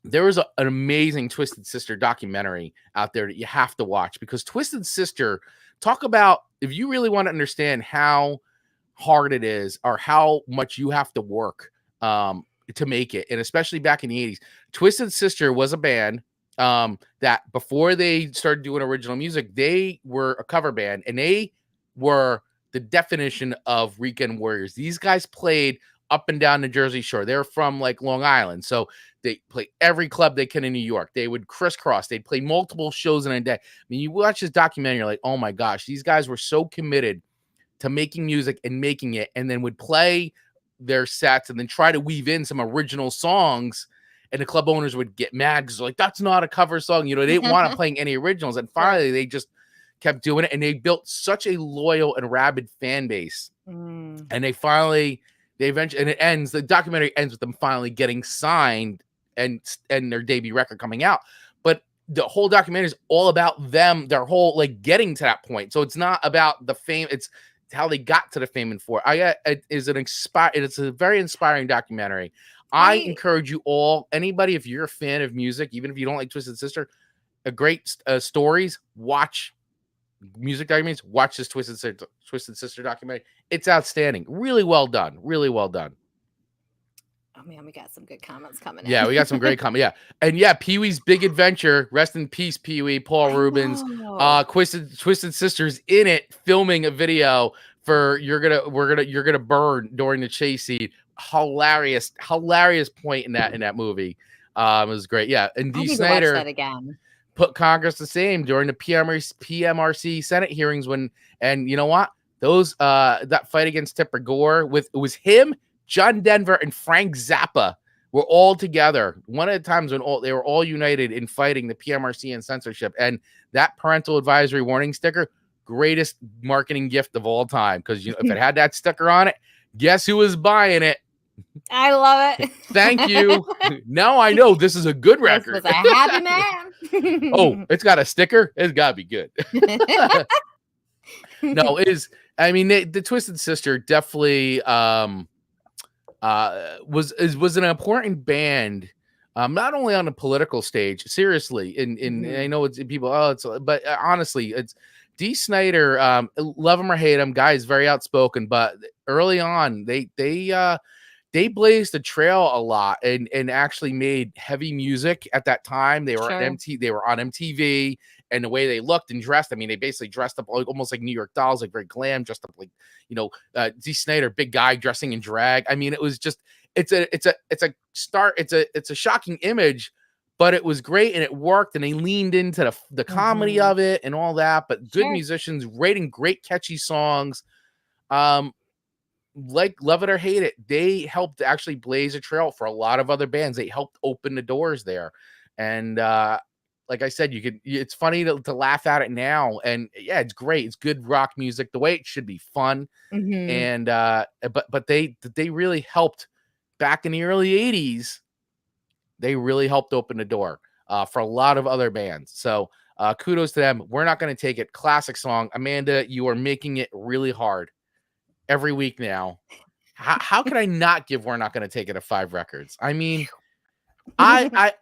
there was an amazing Twisted Sister documentary out there that you have to watch, because Twisted Sister, talk about, if you really want to understand how hard it is or how much you have to work to make it, and especially back in the 80s, Twisted Sister was a band that before they started doing original music, they were a cover band, and they were the definition of weekend warriors. These guys played up and down the Jersey Shore. They're from like Long Island, so they play every club they can in New York. They would crisscross. They'd play multiple shows in a day. I mean, you watch this documentary, you're like, oh my gosh, these guys were so committed to making music and making it, and then would play their sets and then try to weave in some original songs. And the club owners would get mad because like, that's not a cover song. You know, they didn't want to play any originals. And finally, they just kept doing it. And they built such a loyal and rabid fan base. And they eventually, and it ends, the documentary ends with them finally getting signed and their debut record coming out. But the whole documentary is all about them, their whole like getting to that point. So it's not about the fame, it's how they got to the fame and for it's a very inspiring documentary. I encourage you all, anybody, if you're a fan of music, even if you don't like Twisted Sister, a great stories, watch music documentaries, watch this Twisted Sister documentary. It's outstanding. Really well done. Really well done. Oh man, we got some good comments coming in. Yeah, we got some great comments. Yeah. And yeah, Pee-wee's Big Adventure. Rest in peace, Pee-wee, Paul Rubens. Twisted Sisters in it, filming a video for You're Gonna Burn during the chase scene. Hilarious point in that movie. It was great. Yeah. And D. Snyder watch that again. Put Congress to shame during the PMRC Senate hearings and you know what? Those that fight against Tipper Gore it was him, John Denver, and Frank Zappa were all together. One of the times when they were all united in fighting the PMRC and censorship. And that parental advisory warning sticker, greatest marketing gift of all time. Because if it had that sticker on it, guess who was buying it? I love it. Thank you. Now I know this is a good record. This was a happy man. Oh, it's got a sticker. It's got to be good. No, it is. I mean, the Twisted Sister definitely was an important band, not only on the political stage, seriously. I know it's people. But honestly, it's D. Snyder. Love him or hate him, guy is very outspoken. But early on, they blazed the trail a lot and actually made heavy music at that time. They were they were on MTV, and the way they looked and dressed, I mean, they basically dressed up like almost like New York dolls, like very glam, dressed up like, D. Snyder, big guy dressing in drag. I mean, it was just it's a shocking image, but it was great and it worked, and they leaned into the comedy of it and all that. But good musicians, writing great catchy songs. Like love it or hate it, they helped actually blaze a trail for a lot of other bands. They helped open the doors there. And like I said, it's funny to laugh at it now. And yeah, it's great. It's good rock music, the way it should be, fun. And but they really helped back in the early 80s. They really helped open the door for a lot of other bands. So kudos to them. We're Not Gonna Take It, classic song. Amanda, you are making it really hard every week now. How can I not give We're Not Gonna Take It a 5 records? I mean, I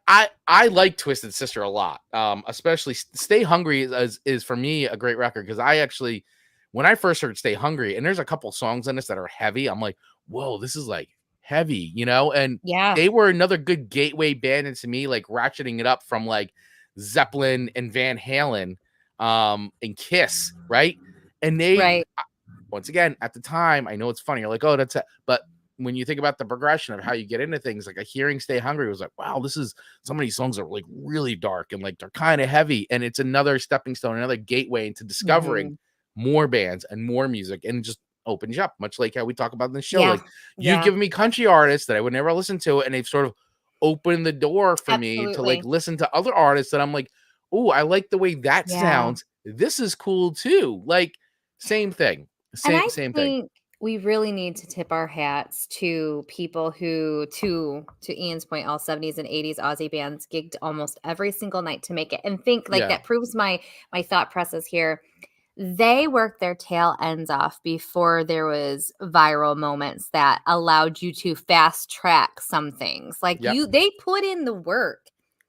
like Twisted Sister a lot. Especially Stay Hungry is for me a great record, because I actually, when I first heard Stay Hungry, and there's a couple songs in this that are heavy, I'm like, whoa, this is like heavy, and they were another good gateway band into me, like ratcheting it up from like Zeppelin and Van Halen and Kiss, right? And they once again, at the time, I know it's funny. You're like, oh, that's it. But when you think about the progression of how you get into things, like a hearing Stay Hungry was like, wow, some of these songs are like really dark and like they're kind of heavy. And it's another stepping stone, another gateway into discovering more bands and more music, and just opens you up, much like how we talk about in the show. Like you've given me country artists that I would never listen to, and they've sort of opened the door for me to like listen to other artists that I'm like, oh, I like the way that sounds. This is cool too. Like same thing. Same thing. We really need to tip our hats to people who, to Ian's point, all 70s and 80s Aussie bands gigged almost every single night to make it. And think like that proves my thought process here. they worked their tail ends off before there was viral moments that allowed you to fast track some things. Like they put in the work.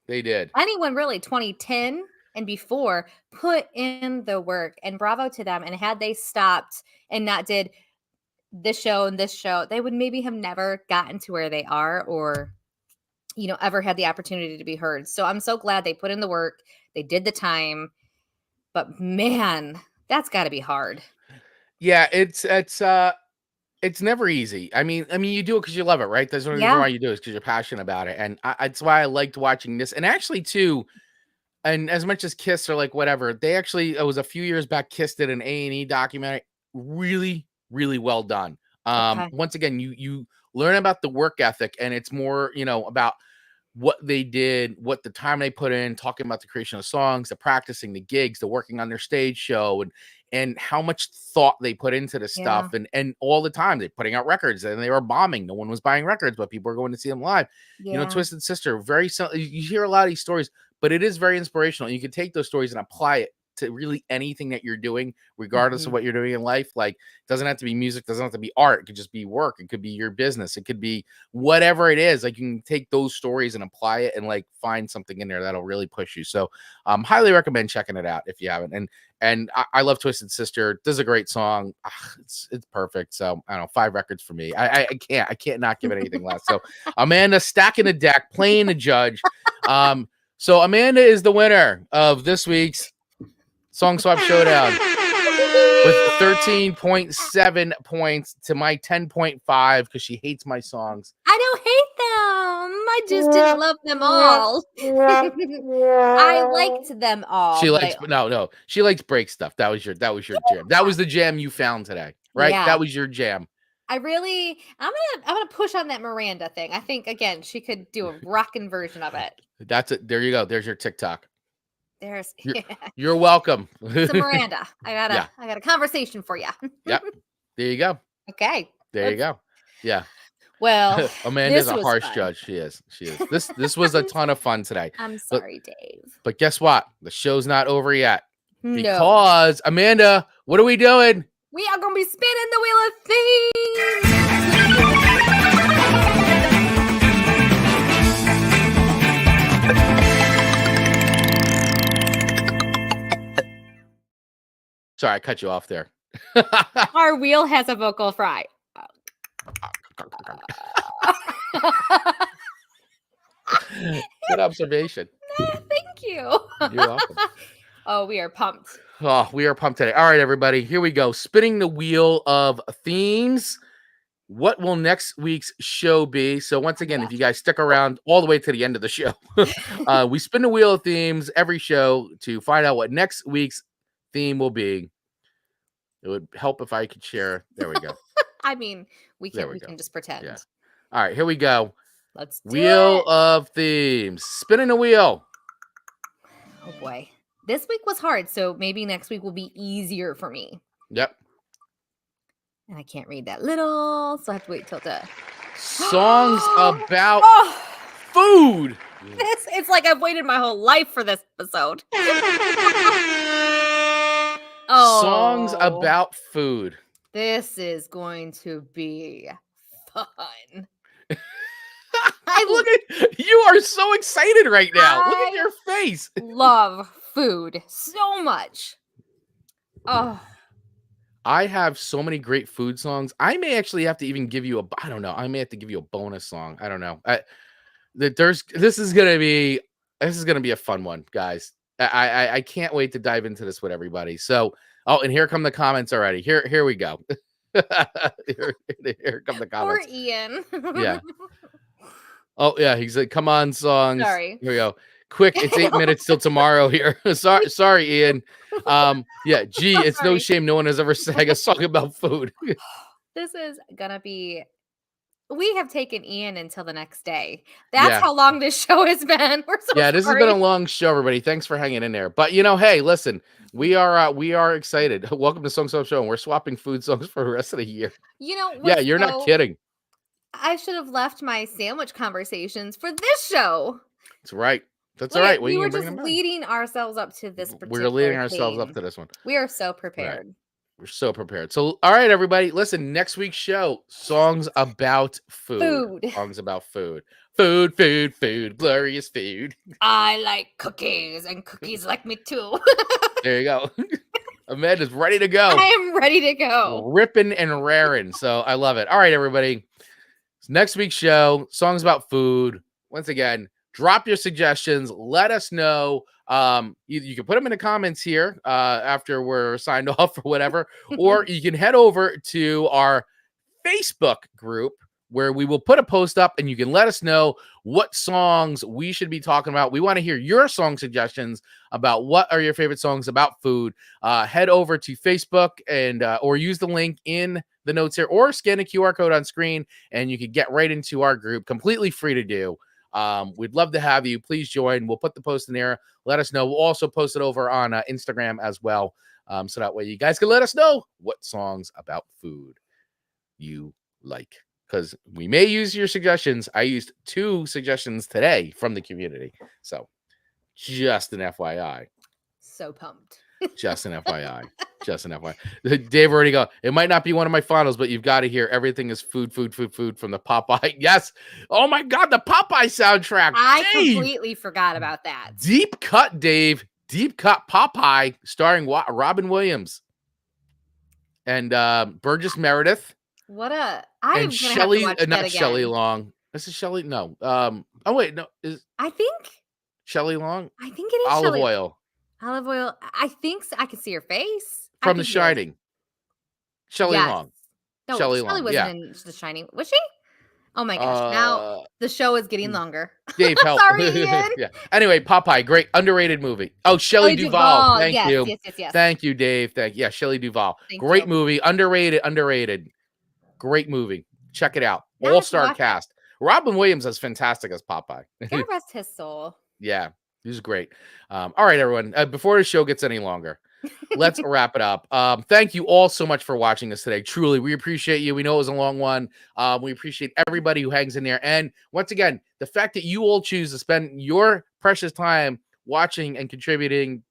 They did. Anyone really 2010 and before put in the work, and bravo to them. And had they stopped and not did this show and this show, they would maybe have never gotten to where they are, or ever had the opportunity to be heard. So I'm so glad they put in the work. They did the time. But man, that's got to be hard. Yeah, it's never easy. I mean, you do it because you love it, right? That's the only reason why you do it, is because you're passionate about it. And that's why I liked watching this. And actually, too, and as much as Kiss or like whatever, they actually, it was a few years back, Kiss did an A&E documentary. Really, really well done. Once again, you learn about the work ethic, and it's more, about what they did, what the time they put in, talking about the creation of songs, the practicing, the gigs, the working on their stage show, and how much thought they put into the stuff. And all the time they're putting out records, and they were bombing. No one was buying records, but people were going to see them live. Twisted Sister, you hear a lot of these stories, but it is very inspirational. You can take those stories and apply it to really anything that you're doing, regardless of what you're doing in life. Like, it doesn't have to be music, doesn't have to be art. It could just be work. It could be your business. It could be whatever it is. Like, you can take those stories and apply it and like find something in there that'll really push you. So highly recommend checking it out if you haven't. And I love Twisted Sister. This is a great song. It's perfect. So I don't know, 5 records for me. I can't not give it anything less. So Amanda stacking the deck, playing the judge. So Amanda is the winner of this week's Song Swap Showdown with 13.7 points to my 10.5, because she hates my songs. I don't hate them. I just didn't love them all. I liked them all. She likes no. She likes break stuff. That was your jam. That was the jam you found today, right? Yeah. That was your jam. I'm gonna push on that Miranda thing. I think again she could do a rockin' version of it. That's it. There you go. There's your TikTok. You're welcome. So Miranda, I got a conversation for you. Yep. There you go. Okay. There you go. Yeah. Well, Amanda's a harsh judge. She is. This was a ton of fun today. I'm sorry, Dave. But guess what? The show's not over yet. Because Amanda, what are we doing? We are gonna be spinning the wheel of themes. Sorry, I cut you off there. Our wheel has a vocal fry. Good observation. Thank you. You're welcome. Oh, we are pumped. Oh, we are pumped today. All right, everybody, here we go. Spinning the wheel of themes. What will next week's show be? So once again, if you guys stick around all the way to the end of the show, we spin the wheel of themes every show to find out what next week's theme will be. It would help if I could share. There we go. I mean, we can just pretend. Yeah. All right, here we go. Let's do Wheel it. of themes. Spinning the wheel. Oh boy. This week was hard, so maybe next week will be easier for me. Yep. And I can't read that little, so I have to wait till the songs about food. It's like I've waited my whole life for this episode. Songs about food. This is going to be fun. Look at you are so excited right now. Look at your face. Love food so much. Oh, I have so many great food songs. I may actually have to even give you I don't know. I may have to give you a bonus song. I don't know. This is gonna be a fun one, guys. I can't wait to dive into this with everybody. So, and here come the comments already. Here we go. here come the comments. Poor Ian. Yeah. Oh yeah, he's like, come on, songs. Sorry. Here we go. Quick, it's 8 minutes till tomorrow here. Sorry, Ian. Yeah, gee, it's no shame no one has ever sang a song about food. This is gonna be. We have taken Ian until the next day. That's how long this show has been. We're so this has been a long show, everybody. Thanks for hanging in there. But hey, listen, we are excited. Welcome to Song Swap Show, and we're swapping food songs for the rest of the year. Yeah, you're not kidding. I should have left my sandwich conversations for this show. That's right. That's Look all at- right. we were can bring just them back. leading ourselves up to this particular We're leading ourselves up theme. to this one. We are so Right. prepared. We're so prepared. So, all right, everybody, listen. Next week's show: songs about food. Food. Songs about food. Food, food, food. Glorious food. I like cookies, and cookies like me too. There you go. Amanda's ready to go. I am ready to go. Ripping and raring. So I love it. All right, everybody. Next week's show: songs about food. Once again, drop your suggestions. Let us know. You can put them in the comments here after we're signed off or whatever, or you can head over to our Facebook group where we will put a post up and you can let us know what songs we should be talking about. We want to hear your song suggestions about what are your favorite songs about food. Head over to Facebook and or use the link in the notes here or scan a QR code on screen and you can get right into our group, completely free to do. We'd love to have you. Please join. We'll put the post in there. Let us know. We'll also post it over on Instagram as well. So that way you guys can let us know what songs about food you like. Because we may use your suggestions. I used 2 suggestions today from the community. So just an FYI. So pumped. Just an FYI. Just an FYI. Dave already go. It might not be one of my finals, but you've got to hear everything is food, food, food, food from the Popeye. Yes. Oh my God, the Popeye soundtrack. I Dave. completely forgot about that. Deep cut, Dave. Deep cut Popeye, starring Robin Williams and Burgess Meredith. What a I'm And gonna Shelley, have to watch that not again. Shelley Long. This is Shelley. No. Oh wait, no. Is I think Shelley Long? it is Olive Shelley. oil Olive oil. I think so. I can see her face. I from The think it is. Shining. Shelley Yes. Long. No, Shelley Shelley Long, wasn't yeah. in The Shining. Was she? Oh my gosh. Now Uh, the show is getting longer. Dave, help. Sorry, Ian. Yeah. Anyway, Popeye, great underrated movie. Oh, Shelley Duvall. Thank yes, you. Yes. Thank you, Dave. Thank you. Yeah, Shelley Duvall. Thank Great you. movie. Underrated. Great movie. Check it out. Now I have to All-star watch it. cast. Robin Williams is fantastic as Popeye. God rest his soul. Yeah, he's great. All right, everyone. Before the show gets any longer, let's wrap it up. Thank you all so much for watching us today. Truly, we appreciate you. We know it was a long one. We appreciate everybody who hangs in there. And once again, the fact that you all choose to spend your precious time watching and contributing,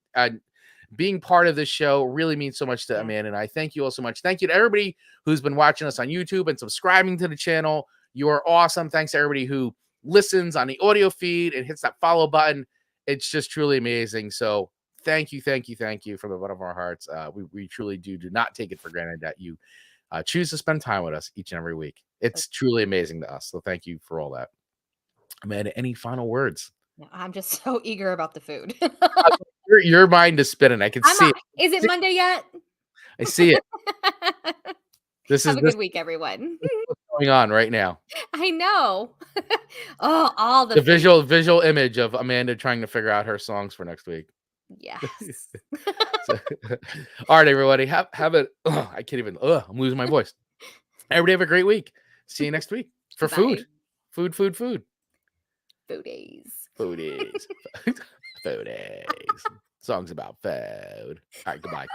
being part of this show really means so much to Amanda and I. Thank you all so much. Thank you to everybody who's been watching us on YouTube and subscribing to the channel. You are awesome. Thanks to everybody who listens on the audio feed and hits that follow button. It's just truly amazing. So thank you from the bottom of our hearts. We truly do not take it for granted that you choose to spend time with us each and every week. It's truly amazing to us. So thank you for all that. Amanda, any final words? No, I'm just so eager about the food. Your mind is spinning. I can see it. Is it Monday yet? I see it. Have a good week, everyone. What's going on right now. I know. Oh, all The visual image of Amanda trying to figure out her songs for next week. Yes. So, all right, everybody. Have it. I can't even. I'm losing my voice. Everybody have a great week. See you next week for Bye. food. Foodies. Foodies. Foodies. Songs about food. All right, goodbye.